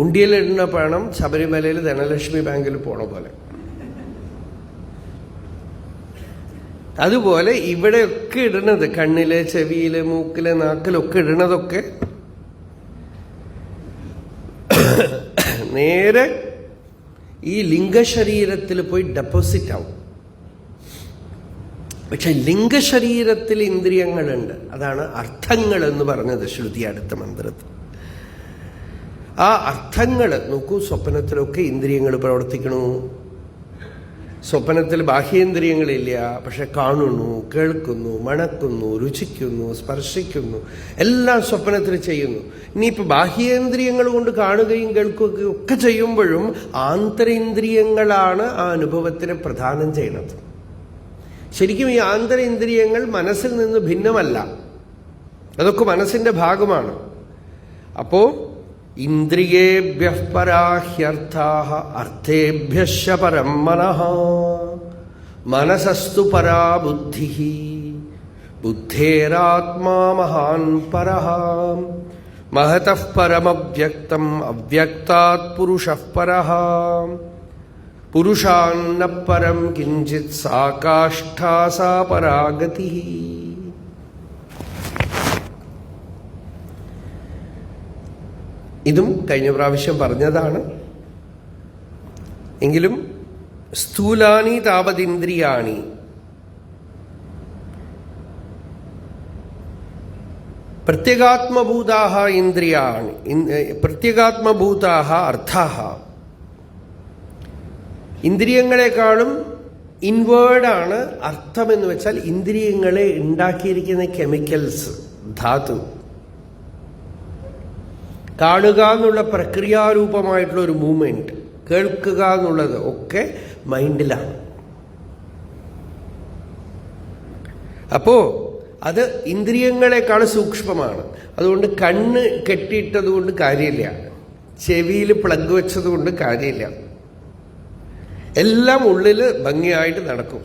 ഉണ്ടിയിലിടുന്ന പണം ശബരിമലയിൽ ധനലക്ഷ്മി ബാങ്കിൽ പോണ പോലെ. അതുപോലെ ഇവിടെയൊക്കെ ഇടുന്നത്, കണ്ണില്, ചെവിയില്, മൂക്കില്, നാക്കിലൊക്കെ ഇടുന്നതൊക്കെ നേരെ ഈ ലിംഗശരീരത്തിൽ പോയി ഡെപ്പോസിറ്റ് ആവും. പക്ഷെ ലിംഗശരീരത്തിൽ ഇന്ദ്രിയങ്ങളുണ്ട്. അതാണ് അർത്ഥങ്ങൾ എന്ന് പറഞ്ഞത് ശ്രുതി അടുത്ത മന്ത്രത്തിൽ. ആ അർത്ഥങ്ങൾ നോക്കൂ, സ്വപ്നത്തിലൊക്കെ ഇന്ദ്രിയങ്ങൾ പ്രവർത്തിക്കണു. സ്വപ്നത്തിൽ ബാഹ്യേന്ദ്രിയങ്ങളില്ല, പക്ഷെ കാണുന്നു, കേൾക്കുന്നു, മണക്കുന്നു, രുചിക്കുന്നു, സ്പർശിക്കുന്നു, എല്ലാം സ്വപ്നത്തിൽ ചെയ്യുന്നു. ഇനിയിപ്പോൾ ബാഹ്യേന്ദ്രിയങ്ങൾ കൊണ്ട് കാണുകയും കേൾക്കുകയും ഒക്കെ ചെയ്യുമ്പോഴും ആന്തരേന്ദ്രിയങ്ങളാണ് ആ അനുഭവത്തിന് പ്രദാനം ചെയ്യുന്നത്. ശരിക്കും ഈ ആന്തരേന്ദ്രിയങ്ങൾ മനസ്സിൽ നിന്ന് ഭിന്നമല്ല, അതൊക്കെ മനസ്സിന്റെ ഭാഗമാണ്. അപ്പോ ഇന്ദ്രിയേഭ്യഃ പരാഹ്യർത്ഥാഃ അർത്ഥേഭ്യശ്ച പരം മനഃ മനസസ്തു പരാ ബുദ്ധിഃ ബുദ്ധേരാത്മാ മഹാൻ പരഃ മഹതഃ പരമവ്യക്തം അവ്യക്താത് പുരുഷഃ പരഃ പുരുഷാന്ന പരം കിഞ്ചിത് സാ കാഷ്ഠാ സാ പരാഗതിഃ. ഇതും കഴിഞ്ഞ പ്രാവശ്യം പറഞ്ഞതാണ്. എങ്കിലും സ്ഥൂലാനി താവതിന്ദ്രിയാണി, പ്രത്യേകാത്മഭൂതാഃ ഇന്ദ്രിയാണി, പ്രത്യേകാത്മഭൂതാഃ അർത്ഥാഃ. ഇന്ദ്രിയങ്ങളെക്കാളും ഇൻവേർഡാണ് അർത്ഥം എന്ന് വെച്ചാൽ ഇന്ദ്രിയങ്ങളെ ഉണ്ടാക്കിയിരിക്കുന്ന കെമിക്കൽസ്, ധാതു. കാണുക എന്നുള്ള പ്രക്രിയാരൂപമായിട്ടുള്ള ഒരു മൂവ്മെന്റ്, കേൾക്കുക എന്നുള്ളത് ഒക്കെ മൈൻഡിലാണ്. അപ്പോ അത് ഇന്ദ്രിയങ്ങളെക്കാൾ സൂക്ഷ്മമാണ്. അതുകൊണ്ട് കണ്ണ് കെട്ടിയിട്ടത് കൊണ്ട് കാര്യമില്ല, ചെവിയിൽ പ്ലഗ് വെച്ചത് കൊണ്ട് കാര്യമില്ല. എല്ലാം ഉള്ളിൽ ഭംഗിയായിട്ട് നടക്കും.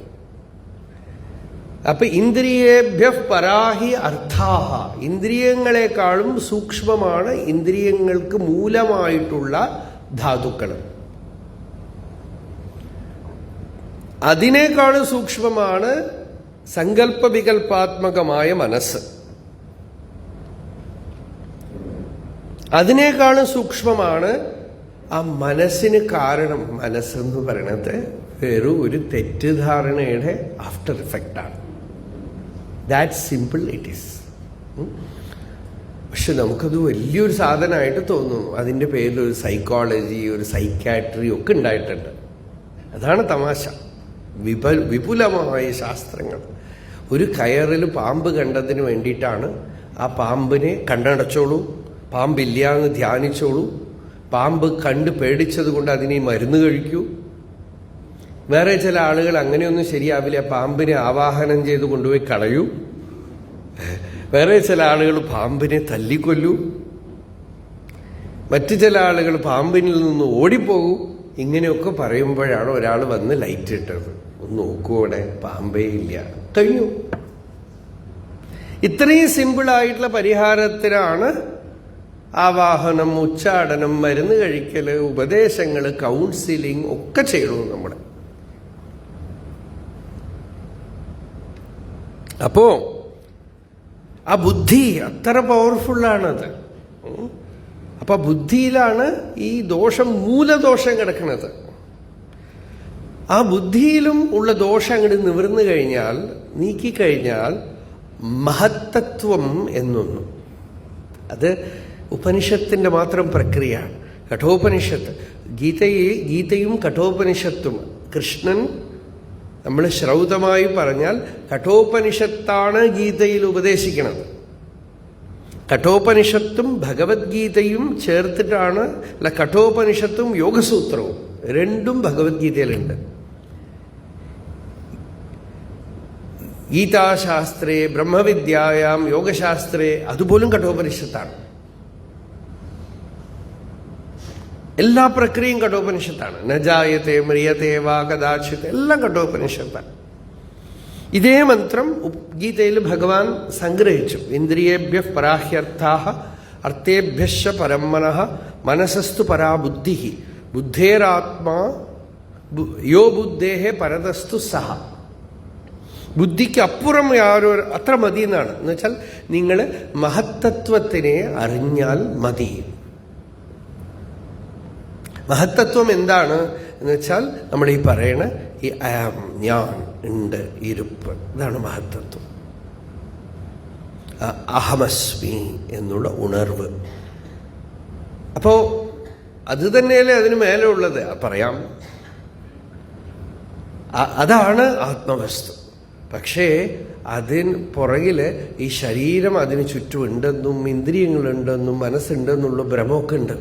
അപ്പൊ ഇന്ദ്രിയേഭ്യഃ പരാഹി അർത്ഥാഃ, ഇന്ദ്രിയങ്ങളെക്കാളും സൂക്ഷ്മമാണ് ഇന്ദ്രിയങ്ങൾക്ക് മൂലമായിട്ടുള്ള ധാതുക്കൾ. അതിനേക്കാളും സൂക്ഷ്മമാണ് സങ്കല്പവികൽപാത്മകമായ മനസ്സ്. അതിനേക്കാളും സൂക്ഷ്മമാണ് ആ മനസ്സിന് കാരണം. മനസ്സെന്ന് പറയണത് വെറും ഒരു തെറ്റിദ്ധാരണയുടെ ആഫ്റ്റർ ഇഫക്റ്റാണ്. That simple it is. പക്ഷെ നമുക്കത് വലിയൊരു സാധനമായിട്ട് തോന്നുന്നു. അതിൻ്റെ പേരിൽ ഒരു സൈക്കോളജി, ഒരു സൈക്കാട്രി ഒക്കെ ഉണ്ടായിട്ടുണ്ട്. അതാണ് തമാശ. വിപുലമായ ശാസ്ത്രങ്ങൾ. ഒരു കയറിൽ പാമ്പ് കണ്ടതിന് വേണ്ടിയിട്ടാണ് ആ പാമ്പിനെ കണ്ണടച്ചോളൂ, പാമ്പില്ല എന്ന് ധ്യാനിച്ചോളൂ, പാമ്പ് കണ്ട് പേടിച്ചത് കൊണ്ട് അതിനെ മരുന്ന് കഴിക്കൂ. വേറെ ചില ആളുകൾ അങ്ങനെയൊന്നും ശരിയാവില്ല, പാമ്പിനെ ആവാഹനം ചെയ്ത് കൊണ്ടുപോയി കളയൂ. വേറെ ചില ആളുകൾ പാമ്പിനെ തല്ലിക്കൊല്ലൂ. മറ്റു ചില ആളുകൾ പാമ്പിനിൽ നിന്ന് ഓടിപ്പോകൂ. ഇങ്ങനെയൊക്കെ പറയുമ്പോഴാണ് ഒരാൾ വന്ന് ലൈറ്റ് ഇട്ടത്. ഒന്ന് നോക്കൂടെ, പാമ്പേ ഇല്ല, കഴിഞ്ഞു. ഇത്രയും സിമ്പിളായിട്ടുള്ള പരിഹാരത്തിനാണ് ആവാഹനം, ഉച്ചാടനം, മരുന്ന് കഴിക്കല്, ഉപദേശങ്ങൾ, കൗൺസിലിംഗ് ഒക്കെ ചെയ്യണു നമ്മുടെ. അപ്പോ ആ ബുദ്ധി അത്ര പവർഫുള്ളാണത്. അപ്പൊ ബുദ്ധിയിലാണ് ഈ ദോഷം, മൂലദോഷം കിടക്കുന്നത്. ആ ബുദ്ധിയിലും ഉള്ള ദോഷം അങ്ങോട്ട് നിവർന്നു കഴിഞ്ഞാൽ, നീക്കിക്കഴിഞ്ഞാൽ മഹത്തത്വം എന്നൊന്നും. അത് ഉപനിഷത്തിന്റെ മാത്രം പ്രക്രിയയാണ്. കഠോപനിഷത്ത്, ഗീതയും കഠോപനിഷത്തും. കൃഷ്ണൻ, നമ്മൾ ശ്രൗതമായി പറഞ്ഞാൽ കഠോപനിഷത്താണ് ഗീതയിൽ ഉപദേശിക്കുന്നത്. കഠോപനിഷത്തും ഭഗവത്ഗീതയും ചേർത്തിട്ടാണ്, അല്ല, കഠോപനിഷത്തും യോഗസൂത്രവും രണ്ടും ഭഗവത്ഗീതയിലുണ്ട്. ഗീതാശാസ്ത്രേ ബ്രഹ്മവിദ്യായാം യോഗശാസ്ത്രേ അതുപോലും കഠോപനിഷത്താണ്. എല്ലാ പ്രക്രിയയും കഠോപനിഷത്താണ്. നജായത്തെ മ്രിയത്തെ വാ കദാചിത് എല്ലാം കഠോപനിഷത്താണ്. ഇതേ മന്ത്രം ഗീതയിൽ ഭഗവാൻ സംഗ്രഹിച്ചു. ഇന്ദ്രിയേഭ്യ പരാഹ്യർത്ഥാഃ അർത്ഥേഭ്യശ്ച പരം മനഃ മനസസ്തു പരാ ബുദ്ധിഃ ബുദ്ധേരാത്മാ യോ ബുദ്ധേഹ പരതസ്തു സഹ. ബുദ്ധിക്ക് അപ്പുറം അത്ര മതി എന്നാണ്. എന്ന് വെച്ചാൽ നിങ്ങൾ മഹത്തത്വത്തിനെ അറിഞ്ഞാൽ മതി. മഹത്തത്വം എന്താണ് എന്ന് വെച്ചാൽ നമ്മൾ ഈ പറയണ ഈ ആം, ഞാൻ, ഉണ്ട്, ഇരുപ്പ്, ഇതാണ് മഹത്തത്വം. അഹമസ്മി എന്നുള്ള ഉണർവ്. അപ്പോ അത് തന്നെയല്ലേ അതിന് മേലെ ഉള്ളത് പറയാം. അതാണ് ആത്മവസ്തു. പക്ഷേ അതിന് പുറകില് ഈ ശരീരം അതിന് ചുറ്റുമുണ്ടെന്നും ഇന്ദ്രിയങ്ങളുണ്ടെന്നും മനസ്സുണ്ടെന്നുള്ള ഭ്രമമൊക്കെ ഉണ്ട്.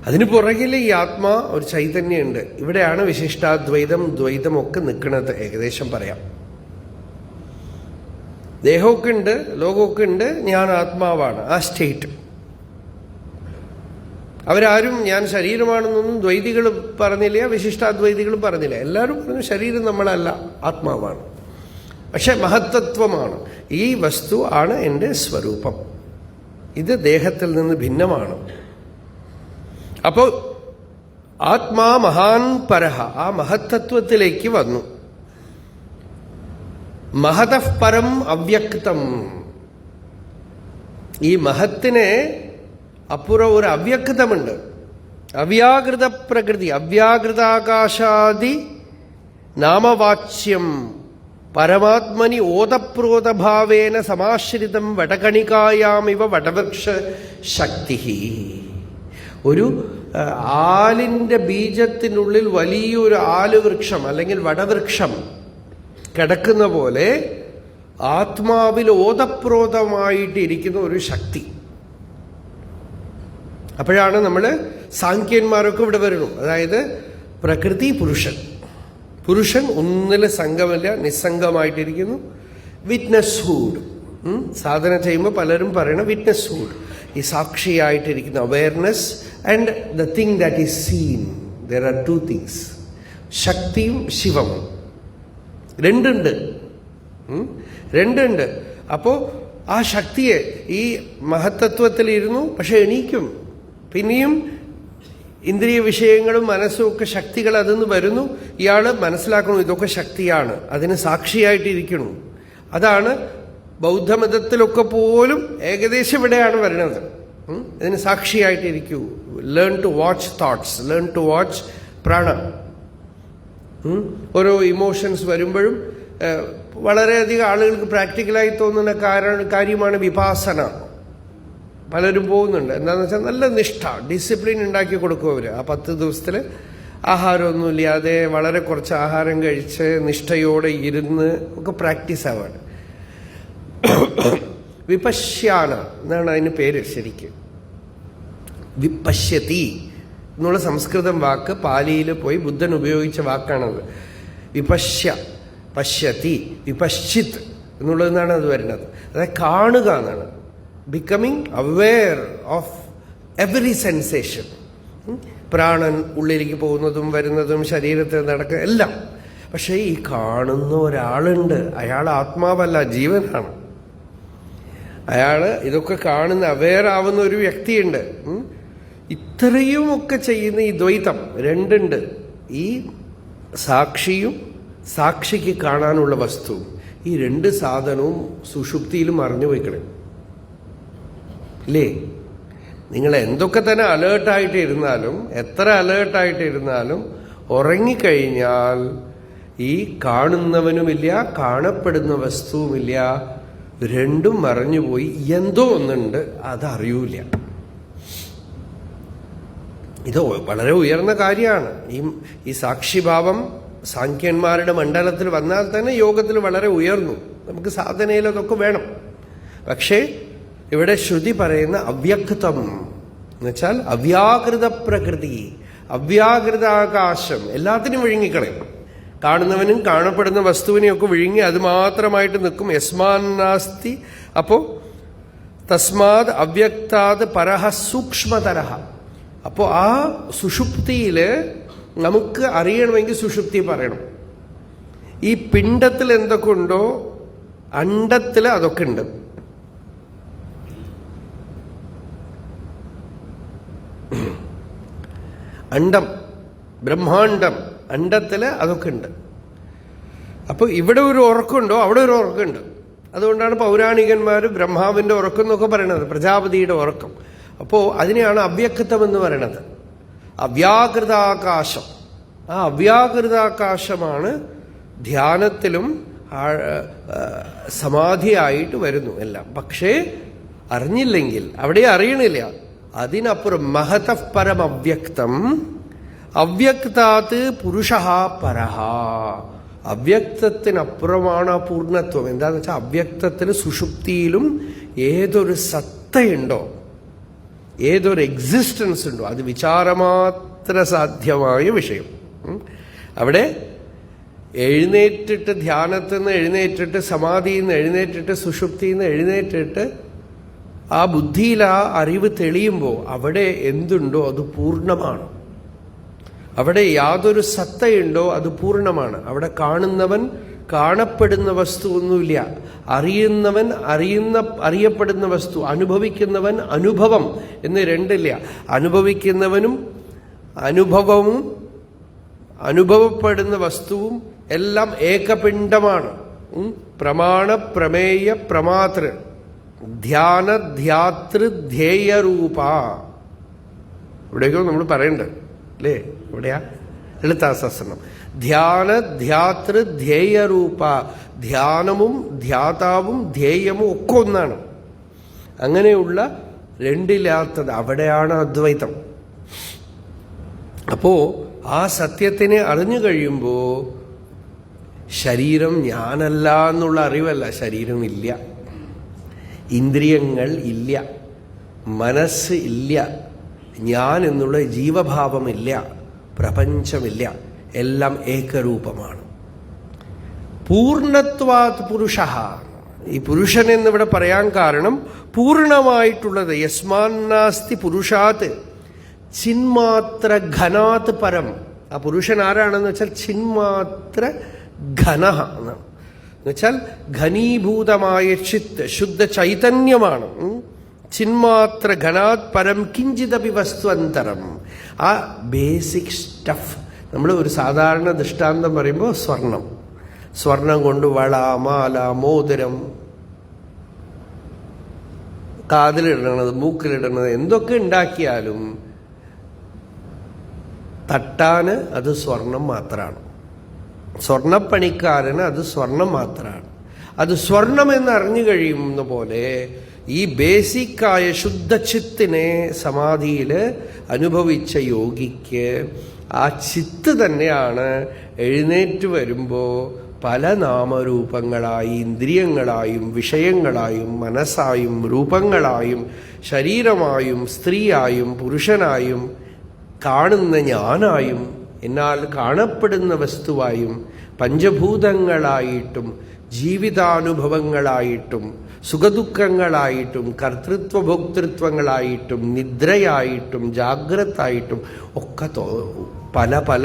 അതിന് പുറകിൽ ഈ ആത്മാ ഒരു ചൈതന്യമുണ്ട്. ഇവിടെയാണ് വിശിഷ്ടാദ്വൈതം ദ്വൈതമൊക്കെ നിൽക്കുന്നത്. ഏകദേശം പറയാം. ദേഹമൊക്കെ ഉണ്ട്, ലോകമൊക്കെ ഉണ്ട്, ഞാൻ ആത്മാവാണ്. ആ സ്റ്റേറ്റ് അവരാരും ഞാൻ ശരീരമാണെന്നൊന്നും ദ്വൈതികൾ പറഞ്ഞില്ല, വിശിഷ്ടാദ്വൈതികളും പറഞ്ഞില്ല. എല്ലാവരും പറഞ്ഞു ശരീരം നമ്മളല്ല, ആത്മാവാണ്. പക്ഷെ മഹത്തത്വമാണ്. ഈ വസ്തു ആണ് എൻ്റെ സ്വരൂപം. ഇത് ദേഹത്തിൽ നിന്ന് ഭിന്നമാണ്. അപ്പോൾ ആത്മാ മഹാൻ പരഹ, ആ മഹത്തത്വത്തിലേക്ക് വന്നു. മഹതഃ പരം അവ്യക്തം. ഈ മഹത്തിനെ അപ്പുറം ഒരു അവ്യക്തമുണ്ട്. അവ്യാകൃത പ്രകൃതി, അവ്യാകൃതാകാശാദി നാമവാച്യം പരമാത്മനി ഓതപ്രോതഭാവേന സമാശ്രിതം വടകണികായാമിവ വടവൃക്ഷ ശക്തി. ഒരു ആലിന്റെ ബീജത്തിനുള്ളിൽ വലിയൊരു ആലുവൃക്ഷം അല്ലെങ്കിൽ വടവൃക്ഷം കിടക്കുന്ന പോലെ ആത്മാവിൽ ഓതപ്രോതമായിട്ടിരിക്കുന്ന ഒരു ശക്തി. അപ്പോഴാണ് നമ്മൾ സാഖ്യന്മാരൊക്കെ ഇവിടെ വരുന്നു. അതായത് പ്രകൃതി പുരുഷൻ, പുരുഷൻ ഒന്നിൽ സംഘമല്ല, നിസ്സംഗമായിട്ടിരിക്കുന്നു. വിറ്റ്നസ്ഹുഡ്, സാധന ചെയ്യുമ്പോൾ പലരും പറയണ വിറ്റ്നസ്ഹുഡ്, ഈ സാക്ഷിയായിട്ടിരിക്കുന്ന awareness and the thing that is seen. There are two things, ശക്തിയും ശിവവും രണ്ടുണ്ട്. അപ്പോ ആ ശക്തിയെ ഈ മഹത്തത്വത്തിലിരുന്നു. പക്ഷെ എണീക്കും, പിന്നെയും ഇന്ദ്രിയ വിഷയങ്ങളും മനസ്സും ഒക്കെ ശക്തികൾ അതിന്ന് വരുന്നു. ഇയാള് മനസ്സിലാക്കണം ഇതൊക്കെ ശക്തിയാണ്, അതിന് സാക്ഷിയായിട്ടിരിക്കണം. അതാണ് ബൗദ്ധമതത്തിലൊക്കെ പോലും ഏകദേശം ഇവിടെയാണ് വരുന്നത്. ഇതിന് സാക്ഷിയായിട്ടിരിക്കൂ. Learn to watch thoughts, learn to watch prana. ഓരോ ഇമോഷൻസ് വരുമ്പോഴും വളരെയധികം ആളുകൾക്ക് പ്രാക്ടിക്കലായി തോന്നുന്ന കാര്യമാണ് വിപാസന. പലരും പോകുന്നുണ്ട്. എന്താണെന്ന് വെച്ചാൽ നല്ല നിഷ്ഠ, ഡിസിപ്ലിൻ ഉണ്ടാക്കി കൊടുക്കും അവർ. ആ 10 ദിവസത്തിൽ ആഹാരമൊന്നുമില്ലാതെ വളരെ കുറച്ച് ആഹാരം കഴിച്ച് നിഷ്ഠയോടെ ഇരുന്ന് ഒക്കെ പ്രാക്ടീസ് ആവാണ്. വിപശ്യാന എന്നാണ് അതിന് പേര് ശരിക്ക്. വിപശ്യതി എന്നുള്ള സംസ്കൃതം വാക്ക് പാലിയിൽ പോയി ബുദ്ധൻ ഉപയോഗിച്ച വാക്കാണത്. വിപശ്യ, പശ്യതി, വിപശ്ചിത് എന്നുള്ളതെന്നാണ് അത് വരുന്നത്. അതായത് കാണുക എന്നാണ്. Becoming aware of every sensation. പ്രാണൻ ഉള്ളിലേക്ക് പോകുന്നതും വരുന്നതും ശരീരത്തിൽ നടക്കുക എല്ലാം. പക്ഷേ ഈ കാണുന്ന ഒരാളുണ്ട്, അയാൾ ആത്മാവല്ല, ജീവനാണ്. അയാള് ഇതൊക്കെ കാണുന്ന അവെയർ ആവുന്ന ഒരു വ്യക്തിയുണ്ട്. ഇത്രയും ഒക്കെ ചെയ്യുന്ന ഈ ദ്വൈതം രണ്ടുണ്ട്. ഈ സാക്ഷിയും സാക്ഷിക്ക് കാണാനുള്ള വസ്തുവും, ഈ രണ്ട് സാധനവും സുഷുപ്തിയിലും അറിഞ്ഞു വയ്ക്കണം. ഇല്ലേ? നിങ്ങൾ എന്തൊക്കെ തന്നെ അലേർട്ടായിട്ട് ഇരുന്നാലും, എത്ര അലേർട്ടായിട്ട് ഇരുന്നാലും ഉറങ്ങിക്കഴിഞ്ഞാൽ ഈ കാണുന്നവനുമില്ല, കാണപ്പെടുന്ന വസ്തുവുമില്ല, രണ്ടും മറഞ്ഞുപോയി. എന്തോ ഒന്നുണ്ട്, അതറിയൂല. ഇത് വളരെ ഉയർന്ന കാര്യമാണ്. ഈ സാക്ഷിഭാവം സാഖ്യന്മാരുടെ മണ്ഡലത്തിൽ വന്നാൽ തന്നെ യോഗത്തിൽ വളരെ ഉയർന്നു. നമുക്ക് സാധനയിൽ അതൊക്കെ വേണം. പക്ഷേ ഇവിടെ ശ്രുതി പറയുന്ന അവ്യക്തം എന്ന് വെച്ചാൽ അവ്യാകൃത പ്രകൃതി, അവ്യാകൃതാകാശം എല്ലാത്തിനും വിഴുങ്ങിക്കളയും. കാണുന്നവനും കാണപ്പെടുന്ന വസ്തുവിനെയൊക്കെ വിഴുങ്ങി അത് മാത്രമായിട്ട് നിൽക്കും. യസ്മാന്നാസ്തി. അപ്പോ തസ്മാത് അവ്യക്താത് പരഹ സൂക്ഷ്മതരഹ. അപ്പോൾ ആ സുഷുപ്തിയില് നമുക്ക് അറിയണമെങ്കിൽ സുഷുപ്തി പറയണം. ഈ പിണ്ടത്തിൽ എന്തൊക്കെ ഉണ്ടോ അണ്ടത്തിൽ അതൊക്കെ ഉണ്ട്. അണ്ടം, ബ്രഹ്മാണ്ടം, അണ്ടത്തില് അതൊക്കെ ഉണ്ട്. അപ്പൊ ഇവിടെ ഒരു ഉറക്കമുണ്ടോ അവിടെ ഒരു ഉറക്കമുണ്ട്. അതുകൊണ്ടാണ് പൗരാണികന്മാർ ബ്രഹ്മാവിന്റെ ഉറക്കം എന്നൊക്കെ പറയണത്, പ്രജാപതിയുടെ ഉറക്കം. അപ്പോ അതിനെയാണ് അവ്യക്തം എന്ന് പറയണത്, അവ്യാകൃതാകാശം. ആ അവ്യാകൃതാകാശമാണ് ധ്യാനത്തിലും സമാധിയായിട്ട് വരുന്നു എല്ലാം. പക്ഷേ അറിഞ്ഞില്ലെങ്കിൽ, അവിടെ അറിയണില്ല. അതിനപ്പുറം മഹതഃ പരം അവ്യക്തം, അവ്യക്താത് പുരുഷഃ പരഃ. അവ്യക്തത്തിനപ്പുറമാണ് ആ പൂർണ്ണത്വം. എന്താന്ന് വെച്ചാൽ അവ്യക്തത്തിന് സുഷുപ്തിയിലും ഏതൊരു സത്തയുണ്ടോ, ഏതൊരു എക്സിസ്റ്റൻസ് ഉണ്ടോ, അത് വിചാരമാത്ര സാധ്യമായ വിഷയം. അവിടെ എഴുന്നേറ്റിട്ട്, ധ്യാനത്തിൽ നിന്ന് എഴുന്നേറ്റിട്ട്, സമാധിയിൽ നിന്ന് എഴുന്നേറ്റിട്ട്, സുഷുപ്തിയിൽ നിന്ന് എഴുന്നേറ്റിട്ട് ആ ബുദ്ധിയിൽ ആ അറിവ് തെളിയുമ്പോൾ അവിടെ എന്തുണ്ടോ അത് പൂർണ്ണമാണ്. അവിടെ യാതൊരു സത്തയുണ്ടോ അത് പൂർണ്ണമാണ്. അവിടെ കാണുന്നവൻ, കാണപ്പെടുന്ന വസ്തു ഒന്നുമില്ല. അറിയുന്നവൻ, അറിയപ്പെടുന്ന വസ്തു, അനുഭവിക്കുന്നവൻ, അനുഭവം എന്ന് രണ്ടില്ല. അനുഭവിക്കുന്നവനും അനുഭവവും അനുഭവപ്പെടുന്ന വസ്തുവും എല്ലാം ഏകപിണ്ഡമാണ്. പ്രമാണ പ്രമേയ പ്രമാതൃ ധ്യാന ധ്യാതൃ ധ്യേയരൂപ. ഇവിടെയൊക്കെ നമ്മൾ പറയണ്ട് അല്ലേ? എവിടെയാ? ലളിതാസഹസ്രം. ധ്യാന ധ്യാതൃ ധ്യേയരൂപ. ധ്യാനവും ധ്യാതാവും ധ്യേയവും ഒക്കെ ഒന്നാണ്. അങ്ങനെയുള്ള രണ്ടില്ലാത്തത്, അവിടെയാണ് അദ്വൈതം. അപ്പോ ആ സത്യത്തിനെ അറിഞ്ഞു കഴിയുമ്പോൾ ശരീരം ഞാനല്ല എന്നുള്ള അറിവല്ല, ശരീരം ഇല്ല, ഇന്ദ്രിയങ്ങൾ ഇല്ല, മനസ്സ് ഇല്ല, ഞാൻ എന്നുള്ള ജീവഭാവമില്ല, പ്രപഞ്ചമില്ല, എല്ലാം ഏകരൂപമാണ്. പൂർണ്ണത്വാത് പുരുഷ. ഈ പുരുഷൻ എന്നിവിടെ പറയാൻ കാരണം പൂർണ്ണമായിട്ടുള്ളത്. യസ്മാന്നാസ്തി പുരുഷാത് ചിന്മാത്ര ഘനാത് പരം. ആ പുരുഷൻ ആരാണെന്ന് വെച്ചാൽ ചിന്മാത്ര ഘനഃ എന്നാണ്. എന്നുവെച്ചാൽ ഘനീഭൂതമായ ചിത്ത്, ശുദ്ധ ചൈതന്യമാണ്. ചിന്മാത്ര ഘനാത് പരം കിഞ്ചിതപി വസ്തുവന്തരം. ആ ബേസിക് സ്റ്റഫ്. നമ്മൾ ഒരു സാധാരണ ദൃഷ്ടാന്തം പറയുമ്പോൾ സ്വർണം കൊണ്ട് വള, മാല, മോതിരം, കാതിലിടണത്, മൂക്കിലിടണത്, എന്തൊക്കെ ഉണ്ടാക്കിയാലും തട്ടാന് അത് സ്വർണം മാത്രമാണ്. സ്വർണപ്പണിക്കാരന് അത് സ്വർണം മാത്രമാണ്. അത് സ്വർണം എന്ന് അറിഞ്ഞു കഴിയുന്ന പോലെ ഈ ബേസിക്കായ ശുദ്ധചിത്തിനെ സമാധിയിൽ അനുഭവിച്ച യോഗിക്ക് ആ ചിത്ത് തന്നെയാണ് എഴുന്നേറ്റ് വരുമ്പോൾ പല നാമരൂപങ്ങളായി, ഇന്ദ്രിയങ്ങളായും, വിഷയങ്ങളായും, മനസ്സായും, രൂപങ്ങളായും, ശരീരമായും, സ്ത്രീയായും, പുരുഷനായും, കാണുന്ന ഞാനായും, എന്നാൽ കാണപ്പെടുന്ന വസ്തുവായും, പഞ്ചഭൂതങ്ങളായിട്ടും, ജീവിതാനുഭവങ്ങളായിട്ടും, സുഖദുഃഖങ്ങളായിട്ടും, കർത്തൃത്വ ഭോക്തൃത്വങ്ങളായിട്ടും, നിദ്രയായിട്ടും, ജാഗ്രതായിട്ടും ഒക്കെ പല പല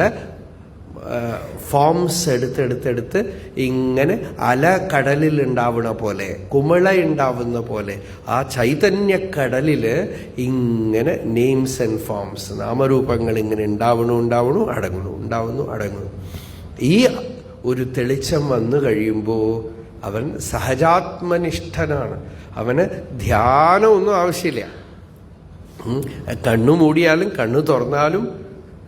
ഫോംസ് എടുത്തെടുത്തെടുത്ത് ഇങ്ങനെ അലകടലിൽ ഉണ്ടാവുന്ന പോലെ, കുമിള ഉണ്ടാവുന്ന പോലെ ആ ചൈതന്യക്കടലിൽ ഇങ്ങനെ നെയിംസ് ആൻഡ് ഫോംസ്, നാമരൂപങ്ങൾ ഇങ്ങനെ ഉണ്ടാവണു അടങ്ങുന്നു. ഈ ഒരു തെളിച്ചം വന്നു കഴിയുമ്പോൾ അവൻ സഹജാത്മനിഷ്ഠനാണ്. അവന് ധ്യാനമൊന്നും ആവശ്യമില്ല. കണ്ണു മൂടിയാലും കണ്ണു തുറന്നാലും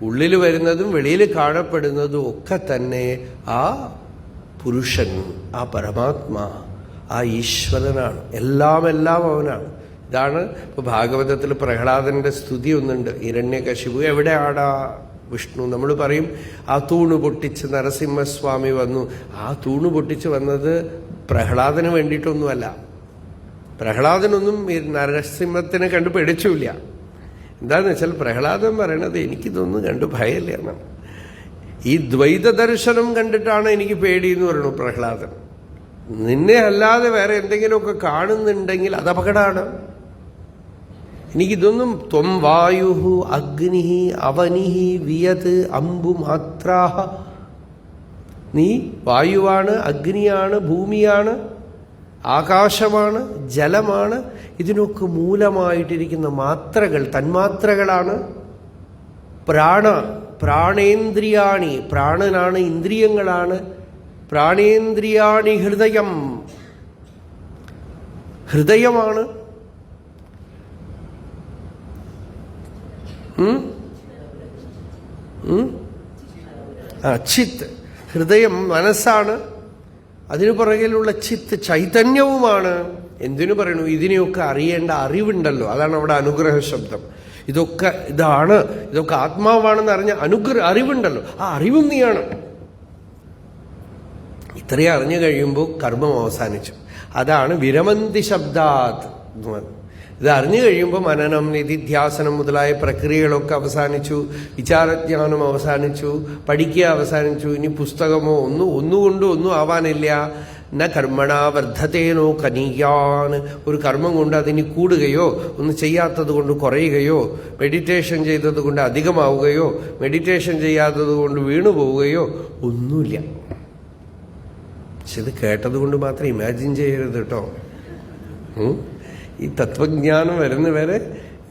ഉള്ളിൽ വരുന്നതും വെളിയിൽ കാണപ്പെടുന്നതും ഒക്കെ തന്നെ ആ പുരുഷൻ, ആ പരമാത്മാ, ആ ഈശ്വരനാണ്. എല്ലാം അവനാണ്. ഇതാണ് ഇപ്പൊ ഭാഗവതത്തിൽ പ്രഹ്ലാദന്റെ സ്തുതി ഒന്നുണ്ട്. ഹിരണ്യകശിപു എവിടെയാടാ വിഷ്ണു? നമ്മൾ പറയും ആ തൂണ് പൊട്ടിച്ച് നരസിംഹസ്വാമി വന്നു. ആ തൂണ് പൊട്ടിച്ച് വന്നത് പ്രഹ്ലാദന് വേണ്ടിയിട്ടൊന്നുമല്ല. പ്രഹ്ലാദനൊന്നും നരസിംഹത്തിനെ കണ്ടു പേടിച്ചില്ല. എന്താന്ന് വെച്ചാൽ പ്രഹ്ലാദൻ പറയണത് എനിക്കിതൊന്നും കണ്ടു ഭയമില്ല എന്നാണ്. ഈ ദ്വൈത ദർശനം കണ്ടിട്ടാണ് എനിക്ക് പേടിയെന്ന് പറയണു പ്രഹ്ലാദൻ. നിന്നെ അല്ലാതെ വേറെ എന്തെങ്കിലുമൊക്കെ കാണുന്നുണ്ടെങ്കിൽ അത് അപകടമാണ്. എനിക്കിതൊന്നും ത്വം വായു അഗ്നി അവനി വിയത് അംബുമാത്രാഹ, നീ വായുവാണ്, അഗ്നിയാണ്, ഭൂമിയാണ്, ആകാശമാണ്, ജലമാണ്. ഇതിനൊക്കെ മൂലമായിട്ടിരിക്കുന്ന മാത്രകൾ, തന്മാത്രകളാണ്. പ്രാണേന്ദ്രിയാണി, പ്രാണനാണ്, ഇന്ദ്രിയങ്ങളാണ്. പ്രാണേന്ദ്രിയാണി ഹൃദയം, ഹൃദയമാണ്. ചിത്ത്, ഹൃദയം മനസ്സാണ്. അതിനു പുറകിലുള്ള ചിത്ത് ചൈതന്യവുമാണ്. എന്തിനു പറയണു? ഇതിനെയൊക്കെ അറിയേണ്ട അറിവുണ്ടല്ലോ, അതാണ് അവിടെ അനുഗ്രഹ ശബ്ദം. ഇതൊക്കെ ആത്മാവാണെന്ന് അറിഞ്ഞ അറിവുണ്ടല്ലോ, ആ അറിവും നീയാണ്. ഇത്രയും അറിഞ്ഞു കഴിയുമ്പോൾ കർമ്മം അവസാനിച്ചു. അതാണ് വിരമന്തി ശബ്ദാത്. ഇത് അറിഞ്ഞു കഴിയുമ്പോൾ മനനം, നിധിധ്യാസനം മുതലായ പ്രക്രിയകളൊക്കെ അവസാനിച്ചു, വിചാരജ്ഞാനം അവസാനിച്ചു, പഠിക്കുക അവസാനിച്ചു. ഇനി പുസ്തകമോ ഒന്നുകൊണ്ടും ഒന്നും ആവാനില്ല. ന കർമ്മണ വർദ്ധതേനോ കനിയാൻ, ഒരു കർമ്മം കൊണ്ട് അതിന് കൂടുകയോ, ഒന്ന് ചെയ്യാത്തത് കൊണ്ട് കുറയുകയോ, മെഡിറ്റേഷൻ ചെയ്തത് കൊണ്ട് അധികമാവുകയോ, മെഡിറ്റേഷൻ ചെയ്യാത്തത് കൊണ്ട് വീണുപോവുകയോ ഒന്നുമില്ല. പക്ഷെ ഇത് കേട്ടത് കൊണ്ട് മാത്രം ഇമാജിൻ ചെയ്യരുത് കേട്ടോ. ഈ തത്വജ്ഞാനം വരുന്നവരെ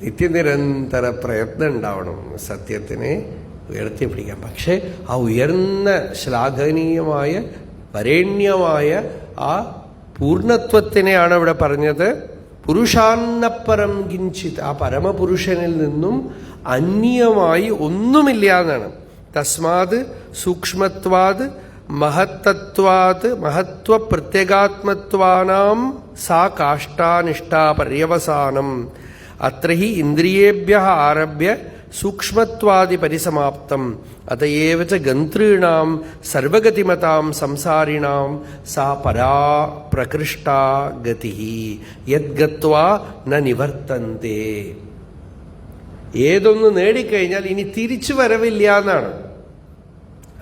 നിത്യനിരന്തര പ്രയത്നം ഉണ്ടാവണം സത്യത്തിനെ ഉയർത്തിപ്പിടിക്കാൻ. പക്ഷെ ആ ഉയർന്ന ശ്ലാഘനീയമായ വരേണ്യമായ ആ പൂർണ്ണത്വത്തിനെയാണ് ഇവിടെ പറഞ്ഞത്. പുരുഷാന്നപ്പരം കിഞ്ചിത്, ആ പരമപുരുഷനിൽ നിന്നും അന്യമായി ഒന്നുമില്ല എന്നാണ്. തസ്മാത് സൂക്ഷ്മത്വാത് മഹത്തത്വാത് മഹത്വ പ്രത്യേകാത്മത്വാനാം സാ കാഷ്ടാനിഷ്ഠാ പര്യവസാനം അത്ര ഹി ഇന്ദ്രിയേഭ്യഃ ആരഭ്യ സൂക്ഷ്മത്വാദി പരിസമാപ്തം അതയേവ ച ഗന്ത്രീണാം സർവഗതിമതാം സംസാരിണാം സാ പരാ പ്രകൃഷ്ടാ ഗതി യദ്ഗത്വാ ന നിവർത്തന്തേ. ഏതൊന്ന് നേടിക്കഴിഞ്ഞാൽ ഇനി തിരിച്ചു വരവില്ല എന്നാണ്.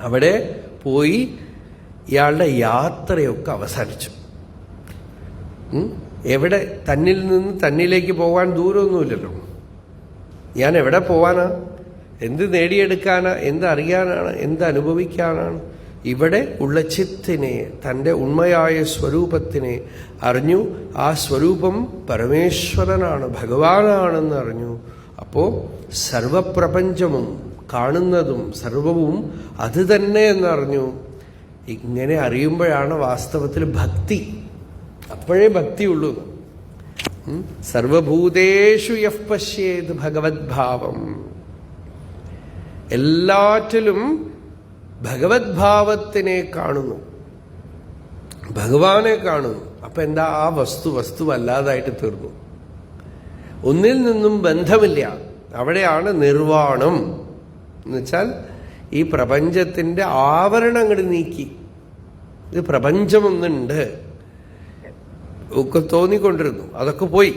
അവിടെ പോയി ഇയാളുടെ യാത്രയൊക്കെ അവസാനിച്ചു. എവിടെ? തന്നിൽ നിന്ന് തന്നിലേക്ക് പോകാൻ ദൂരമൊന്നുമില്ലല്ലോ. ഞാൻ എവിടെ പോവാനാ? എന്ത് നേടിയെടുക്കാനാ? എന്ത് അറിയാനാണ്? എന്ത് അനുഭവിക്കാനാണ്? ഇവിടെ ഉള്ള ചിത്തിനെ, തൻ്റെ ഉണ്മയായ സ്വരൂപത്തിനെ അറിഞ്ഞു. ആ സ്വരൂപം പരമേശ്വരനാണ്, ഭഗവാനാണെന്ന് അറിഞ്ഞു. അപ്പോ സർവപ്രപഞ്ചവും കാണുന്നതും സർവവും അത് തന്നെ എന്നറിഞ്ഞു. ഇങ്ങനെ അറിയുമ്പോഴാണ് വാസ്തവത്തിൽ ഭക്തി. അപ്പോഴേ ഭക്തിയുള്ളൂ. സർവഭൂതേഷു യഃ പശ്യേത് ഭഗവത് ഭാവം, എല്ലാറ്റിലും ഭഗവത് ഭാവത്തിനെ കാണുന്നു, ഭഗവാനെ കാണുന്നു. അപ്പൊ എന്താ? ആ വസ്തുവല്ലാതായിട്ട് തീർന്നു. ഒന്നിൽ നിന്നും ബന്ധമില്ല. അവിടെയാണ് നിർവാണം എന്നുവെച്ചാൽ ഈ പ്രപഞ്ചത്തിന്റെ ആവരണം അങ്ങോട്ട് നീക്കി. ഇത് പ്രപഞ്ചമൊന്നുണ്ട് ഒക്കെ തോന്നിക്കൊണ്ടിരുന്നു, അതൊക്കെ പോയി.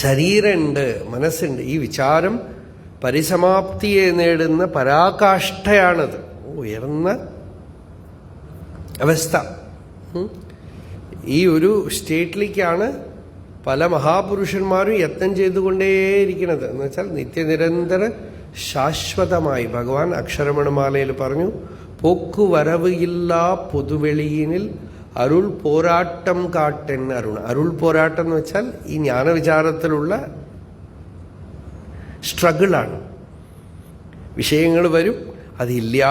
ശരീരമുണ്ട്, മനസ്സുണ്ട്. ഈ വിചാരം പരിസമാപ്തിയെ നേടുന്ന പരാകാഷ്ഠയാണത്, ഉയർന്ന അവസ്ഥ. ഈ ഒരു സ്റ്റേറ്റിലേക്കാണ് പല മഹാപുരുഷന്മാരും യത്നം ചെയ്തുകൊണ്ടേയിരിക്കുന്നത്. എന്ന് വെച്ചാൽ നിത്യനിരന്തര ശാശ്വതമായി. ഭഗവാൻ അക്ഷരമണമാലയിൽ പറഞ്ഞു, പോക്കുവരവ് ഇല്ലാ പൊതുവെളിയിനിൽ അരുൾ പോരാട്ടം കാട്ടെൻ അരുൺ. അരുൾ പോരാട്ടം എന്ന് വെച്ചാൽ ഈ ജ്ഞാനവിചാരത്തിലുള്ള സ്ട്രഗിളാണ്. വിഷയങ്ങൾ വരും, അതില്ല,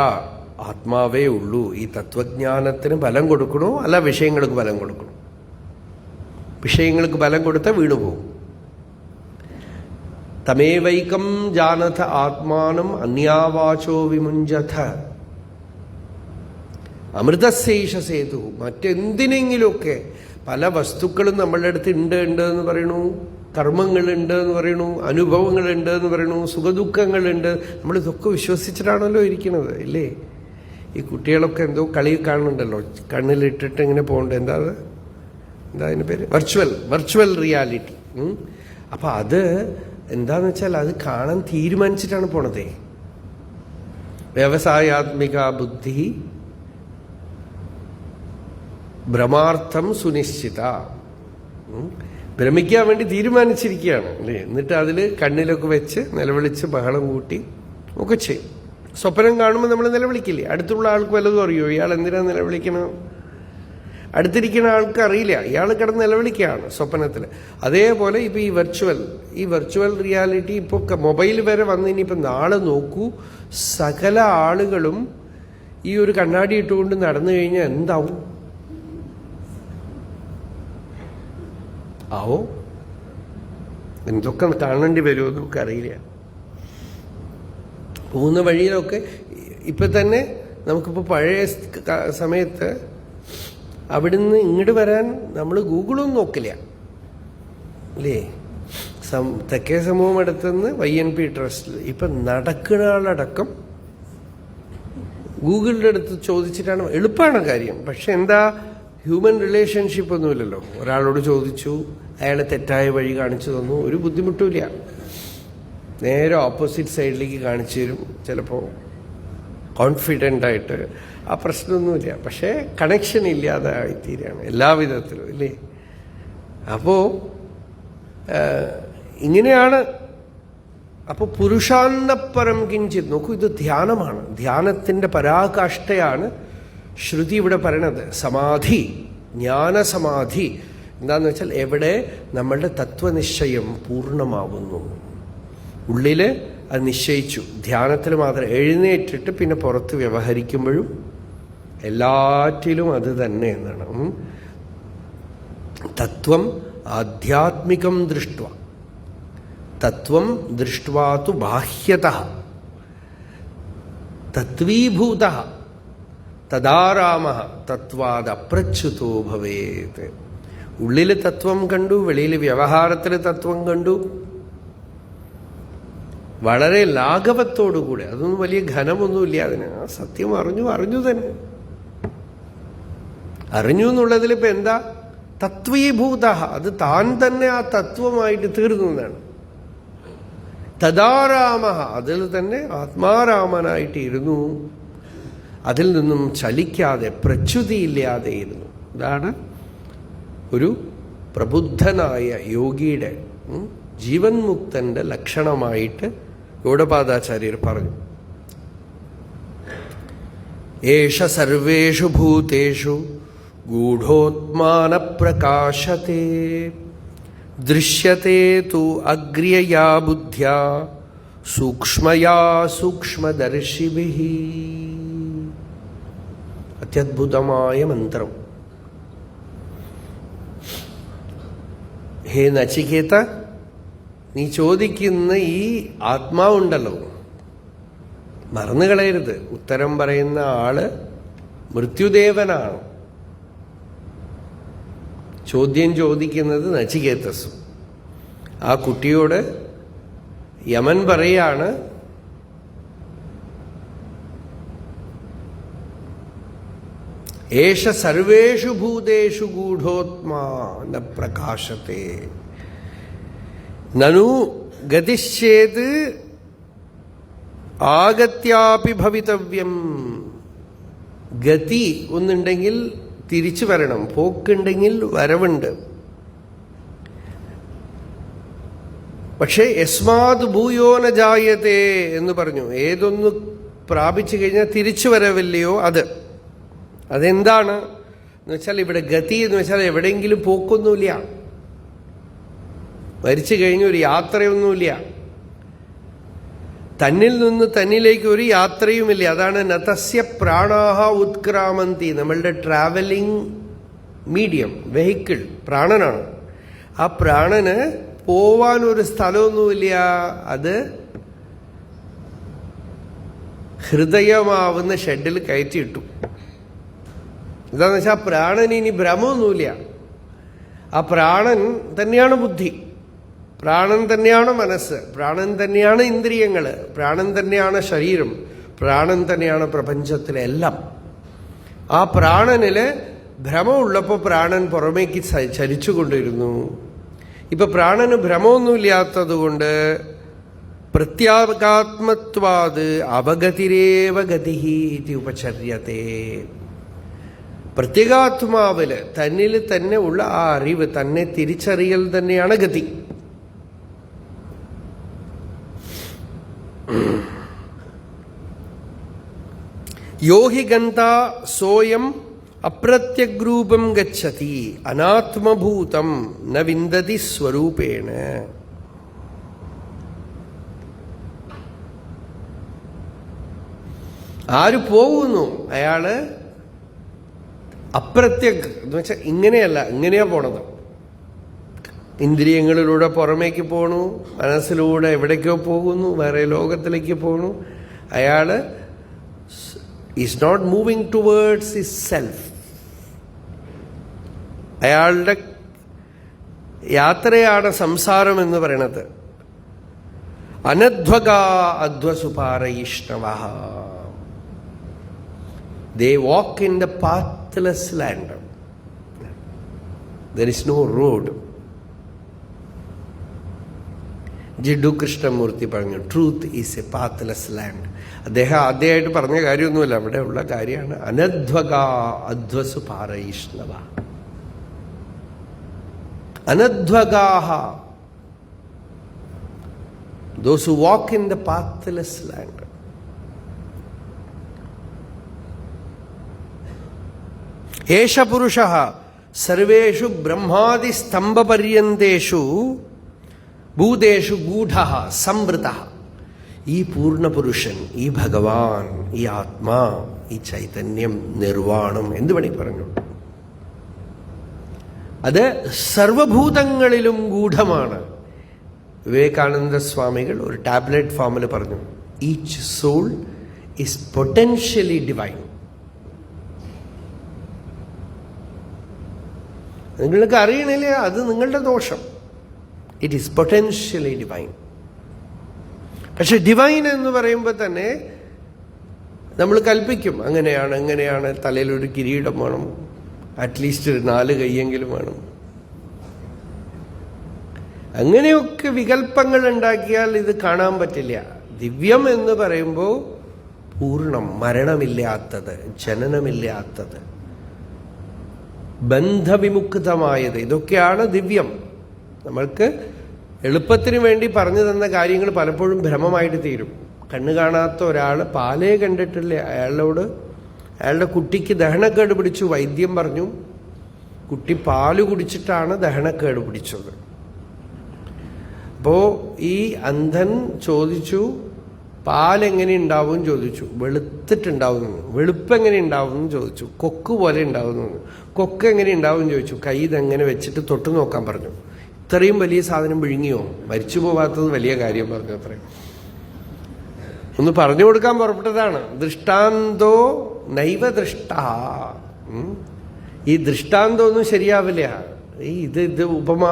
ആത്മാവേ ഉള്ളൂ. ഈ തത്വജ്ഞാനത്തിന് ബലം കൊടുക്കണോ അല്ല വിഷയങ്ങൾക്ക് ബലം കൊടുക്കണോ? വിഷയങ്ങൾക്ക് ബലം കൊടുത്താൽ വീണുപോകും. തമേവൈകം ജാനഥ ആത്മാനം അന്യാവാചോ വിമുഞ്ചഥ അമൃതശേഷ സേതു. മറ്റെന്തിനെങ്കിലുമൊക്കെ പല വസ്തുക്കളും നമ്മളുടെ അടുത്ത് ഉണ്ട് എന്ന് പറയണു, കർമ്മങ്ങളുണ്ട് എന്ന് പറയണു, അനുഭവങ്ങളുണ്ട് എന്ന് പറയണു, സുഖദുഃഖങ്ങളുണ്ട്. നമ്മളിതൊക്കെ വിശ്വസിച്ചിട്ടാണല്ലോ ഇരിക്കുന്നത്, ഇല്ലേ? ഈ കുട്ടികളൊക്കെ എന്തോ കളി കാണുന്നുണ്ടല്ലോ, കണ്ണിലിട്ടിട്ട് ഇങ്ങനെ പോകണ്ട. എന്താ അതിന് പേര്? Virtual reality. അപ്പൊ അത് എന്താന്ന് വെച്ചാൽ അത് കാണാൻ തീരുമാനിച്ചിട്ടാണ് പോണതേ. വ്യവസായാത്മിക ബുദ്ധി ഭ്രമാർത്ഥം സുനിശ്ചിത. ഭ്രമിക്കാൻ വേണ്ടി തീരുമാനിച്ചിരിക്കുകയാണ് അല്ലേ. എന്നിട്ട് അതിൽ കണ്ണിലൊക്കെ വെച്ച് നിലവിളിച്ച് ബഹളം കൂട്ടി ഒക്കെ ചെയ്യും. സ്വപ്നം കാണുമ്പോൾ നമ്മൾ നിലവിളിക്കില്ലേ? അടുത്തുള്ള ആൾക്ക് വല്ലതും അറിയോ ഇയാൾ എന്തിനാ നിലവിളിക്കണം? അടുത്തിരിക്കുന്ന ആൾക്ക് അറിയില്ല, ഇയാൾ കിടന്ന് നിലവിളിക്കുകയാണ് സ്വപ്നത്തിൽ. അതേപോലെ ഇപ്പം ഈ വെർച്വൽ റിയാലിറ്റി ഇപ്പോൾ മൊബൈൽ വരെ വന്ന് ഇനിയിപ്പോൾ നാളെ നോക്കൂ, സകല ആളുകളും ഈ ഒരു കണ്ണാടി ഇട്ടുകൊണ്ട് നടന്നു കഴിഞ്ഞാൽ എന്താവും? എന്തൊക്കെ കാണേണ്ടി വരുമോ നമുക്കറിയില്ല. പോകുന്ന വഴിയിലൊക്കെ ഇപ്പം തന്നെ നമുക്കിപ്പോൾ പഴയ സമയത്ത് അവിടുന്ന് ഇങ്ങോട്ട് വരാൻ നമ്മൾ ഗൂഗിളൊന്നും നോക്കില്ല അല്ലേ. തെക്കേ സമൂഹം അടുത്തുനിന്ന് YNP ട്രസ്റ്റിൽ ഇപ്പം നടക്കുന്ന ആളടക്കം ഗൂഗിളിൻ്റെ അടുത്ത് ചോദിച്ചിട്ടാണ്. എളുപ്പമാണ് കാര്യം, പക്ഷെ എന്താ, ഹ്യൂമൻ റിലേഷൻഷിപ്പ് ഒന്നുമില്ലല്ലോ. ഒരാളോട് ചോദിച്ചു, അയാളെ തെറ്റായ വഴി കാണിച്ചു തന്നു, ഒരു ബുദ്ധിമുട്ടുമില്ല. നേരെ ഓപ്പോസിറ്റ് സൈഡിലേക്ക് കാണിച്ചു തരും, ചിലപ്പോൾ കോൺഫിഡൻ്റ് ആയിട്ട്. ആ പ്രശ്നമൊന്നുമില്ല. പക്ഷേ കണക്ഷൻ ഇല്ലാതെ ആയിത്തീരാണ് എല്ലാ വിധത്തിലും ഇല്ലേ. അപ്പോൾ ഇങ്ങനെയാണ്. അപ്പോൾ പുരുഷാന്തപരം കിഞ്ചിത്. നോക്കൂ, ഇത് ധ്യാനമാണ്, ധ്യാനത്തിൻ്റെ പരാകാഷ്ഠയാണ് ശ്രുതി ഇവിടെ പറയണത്. സമാധി, ജ്ഞാനസമാധി എന്താന്ന് വെച്ചാൽ എവിടെ നമ്മളുടെ തത്വനിശ്ചയം പൂർണ്ണമാവുന്നു. ഉള്ളിൽ അത് നിശ്ചയിച്ചു, ധ്യാനത്തിൽ മാത്രം. എഴുന്നേറ്റിട്ട് പിന്നെ പുറത്ത് വ്യവഹരിക്കുമ്പോഴും എല്ലാറ്റിലും അത് തന്നെ എന്നാണ്. തത്വം ആധ്യാത്മികം ദൃഷ്ട്വ, തത്വം ദൃഷ്ട്വാതു ബാഹ്യതഃ തത്വീഭൂതഃ തദാരാമഃ തത്വാദ് അപ്രച്യുതോ ഭവേത്. ഉള്ളിൽ തത്വം കണ്ടു, വെളിയിൽ വ്യവഹാരത്തിൽ തത്വം കണ്ടു, വളരെ ലാഘവത്തോടുകൂടെ. അതൊന്നും വലിയ ഘനമൊന്നുമില്ല അതിന്. ആ സത്യം അറിഞ്ഞു തന്നെ. അറിഞ്ഞു എന്നുള്ളതിൽ ഇപ്പം എന്താ? തത്വീഭൂത, അത് താൻ തന്നെ ആ തത്വമായിട്ട് തീർന്നു എന്നാണ്. തദാരാമ, അതിൽ തന്നെ ആത്മാരാമനായിട്ട് ഇരുന്നു, അതിൽ നിന്നും ചലിക്കാതെ പ്രച്യുതിയില്ലാതെ ഇരുന്നു. ഇതാണ് ഒരു പ്രബുദ്ധനായ യോഗിയുടെ, ജീവൻ മുക്തന്റെ ലക്ഷണമായിട്ട് ഗൗഡപാദാചാര്യർ പറഞ്ഞു. ഏഷ സർവേഷു ഭൂതേഷു ഗൂഢോത്മാന പ്രകാശത്തെ ദൃശ്യത്തെ തു അഗ്രയയാ ബുദ്ധ്യാ സൂക്ഷ്മയാ സൂക്ഷ്മദർശിഭിഃ. അത്യദ്ഭുതമായ മന്ത്രം. ഹേ നചികേത, നീ ചോദിക്കുന്ന ഈ ആത്മാവുണ്ടല്ലോ, മറന്നുകളയരുത്. ഉത്തരം പറയുന്ന ആള് മൃത്യുദേവനാണ്. ചോദ്യം ചോദിക്കുന്നത് നചികേതസും. ആ കുട്ടിയോട് യമൻ പറയാണ്, ഏഷ സർവേഷു ഭൂതേഷു ഗൂഢോത്മാ ന പ്രകാശത്തെ നനു ഗതിശ്ചേത് ആഗത്യാപി ഭവിതവ്യം. ഗതി ഒന്നുണ്ടെങ്കിൽ തിരിച്ചു വരണം, പോക്കുണ്ടെങ്കിൽ വരവുണ്ട്. പക്ഷേ യസ്മാത് ഭൂയോ ന ജായത്തെ എന്ന് പറഞ്ഞു. ഏതൊന്ന് പ്രാപിച്ചു കഴിഞ്ഞാൽ തിരിച്ചു വരവില്ലയോ അതെന്താണ് എന്ന് വെച്ചാൽ, ഇവിടെ ഗതി എന്ന് വെച്ചാൽ എവിടെയെങ്കിലും പോക്കൊന്നുമില്ല, മരിച്ചു കഴിഞ്ഞ ഒരു യാത്രയൊന്നുമില്ല, തന്നിൽ നിന്ന് തന്നിലേക്ക് ഒരു യാത്രയുമില്ല. അതാണ് നതസ്യ പ്രാണാഹ ഉത്ക്രാമന്തി. നമ്മളുടെ ട്രാവലിംഗ് മീഡിയം, വെഹിക്കിൾ പ്രാണനാണ്. ആ പ്രാണന് പോവാനൊരു സ്ഥലമൊന്നുമില്ല. അത് ഹൃദയമാവുന്ന ഷെഡിൽ കയറ്റിയിട്ടു. എന്താന്ന് വെച്ചാൽ ആ പ്രാണന് ഇനി ഭ്രമമൊന്നുമില്ല. ആ പ്രാണൻ തന്നെയാണ് ബുദ്ധി, പ്രാണൻ തന്നെയാണ് മനസ്സ്, പ്രാണൻ തന്നെയാണ് ഇന്ദ്രിയങ്ങൾ, പ്രാണൻ തന്നെയാണ് ശരീരം, പ്രാണൻ തന്നെയാണ് പ്രപഞ്ചത്തിലെ എല്ലാം. ആ പ്രാണനില് ഭ്രമമുള്ളപ്പോൾ പ്രാണൻ പുറമേക്ക് ചലിച്ചുകൊണ്ടിരുന്നു. ഇപ്പൊ പ്രാണന് ഭ്രമമൊന്നുമില്ലാത്തത് കൊണ്ട് പ്രത്യാഗാത്മത്വാത് അവഗതിരേവ ഗതി ഉപചര്യത്തെ. പ്രത്യേകാത്മാവില് തന്നിൽ തന്നെ ഉള്ള ആ അറിവ്, തന്നെ തിരിച്ചറിയൽ തന്നെയാണ് ഗതി. യോഹി ഗന്ത സോയം അപ്രത്യഗ്രൂപം ഗച്ഛതി അനാത്മഭൂതം ന വിന്ദതി സ്വരൂപേണ. ആര് പോകുന്നു അയാള് അപ്രത്യഗ് എന്ന് വെച്ചാൽ ഇങ്ങനെയല്ല, ഇങ്ങനെയാ പോണത്. ഇന്ദ്രിയങ്ങളിലൂടെ പുറമേക്ക് പോണു, മനസ്സിലൂടെ എവിടേക്കോ പോകുന്നു, വേറെ ലോകത്തിലേക്ക് പോണു. അയാള് is not moving towards his self. അയാളുടെ യാത്രയാണ് സംസാരം എന്ന് പറയണത്. അനധ്വഗാ അധ്വസുപാരയിഷ്ണവഃ. They walk in the pathless land. There is no road. ജിഡു Krishnamurthy പറഞ്ഞു, ട്രൂത്ത് ഈസ് എ പാത്ത്ലെസ് ലാൻഡ്. അദ്ദേഹം ആദ്യമായിട്ട് പറഞ്ഞ കാര്യമൊന്നുമില്ല, അവിടെ ഉള്ള കാര്യമാണ്. അനധ്വഗാ അധ്വസു പാരയിഷ്ണവ. അനധ്വഗാഹ, those who walk in the pathless land. ഏഷ പുരുഷഃ സർവേഷു ബ്രഹ്മാദി സ്തംഭപര്യന്തേഷു ഭൂതേഷു ഗൂഢഃ സംവൃതഃ. ഈ പൂർണ്ണപുരുഷൻ, ഈ ഭഗവാൻ, ഈ ആത്മാ, ഈ ചൈതന്യം, നിർവാണം എന്ത് വേണി പറഞ്ഞു, അത് സർവഭൂതങ്ങളിലും ഗൂഢമാണ്. വിവേകാനന്ദ സ്വാമികൾ ഒരു ടാബ്ലറ്റ് ഫോമിൽ പറഞ്ഞു, each soul is potentially divine. നിങ്ങൾക്ക് അറിയണില്ലേ, അത് നിങ്ങളുടെ ദോഷം. It is potentially divine. പക്ഷെ ഡിവൈൻ എന്ന് പറയുമ്പോൾ തന്നെ നമ്മൾ കൽപ്പിക്കും, അങ്ങനെയാണ് ഇങ്ങനെയാണ്, തലയിലൊരു കിരീടം വേണം, അറ്റ്ലീസ്റ്റ് ഒരു 4 കൈയെങ്കിലും വേണം. അങ്ങനെയൊക്കെ വികല്പങ്ങൾ ഉണ്ടാക്കിയാൽ ഇത് കാണാൻ പറ്റില്ല. ദിവ്യം എന്ന് പറയുമ്പോൾ പൂർണ്ണം, മരണമില്ലാത്തത്, ജനനമില്ലാത്തത്, ബന്ധവിമുക്തമായത്, ഇതൊക്കെയാണ് ദിവ്യം. നമ്മൾക്ക് എളുപ്പത്തിന് വേണ്ടി പറഞ്ഞു തന്ന കാര്യങ്ങൾ പലപ്പോഴും ഭ്രമമായിട്ട് തീരും. കണ്ണു കാണാത്ത ഒരാൾ പാലേ കണ്ടിട്ടില്ല, അയാളുടെ കുട്ടിക്ക് ദഹനക്കേട് പിടിച്ചു, വൈദ്യം പറഞ്ഞു കുട്ടി പാല് കുടിച്ചിട്ടാണ് ദഹനക്കേട് പിടിച്ചത്. അപ്പോ ഈ അന്ധൻ ചോദിച്ചു, പാലെങ്ങനെ ഉണ്ടാവും ചോദിച്ചു. വെളുത്തിട്ടുണ്ടാവുന്നു. വെളുപ്പ് എങ്ങനെ ഉണ്ടാവും ചോദിച്ചു. കൊക്ക് പോലെ ഉണ്ടാവുന്നു. കൊക്ക് എങ്ങനെ ഉണ്ടാവും ചോദിച്ചു. കൈ ഇതെങ്ങനെ വെച്ചിട്ട് തൊട്ട് നോക്കാൻ പറഞ്ഞു. ഇത്രയും വലിയ സാധനം വിഴുങ്ങിയോ? മരിച്ചു പോവാത്തത് വലിയ കാര്യം പറഞ്ഞു. അത്രയും ഒന്ന് പറഞ്ഞു കൊടുക്കാൻ പുറപ്പെട്ടതാണ്. ദൃഷ്ടാന്തോ നൈവ ദൃഷ്ട. ഈ ദൃഷ്ടാന്തമൊന്നും ശരിയാവില്ല. ഇത് ഉപമ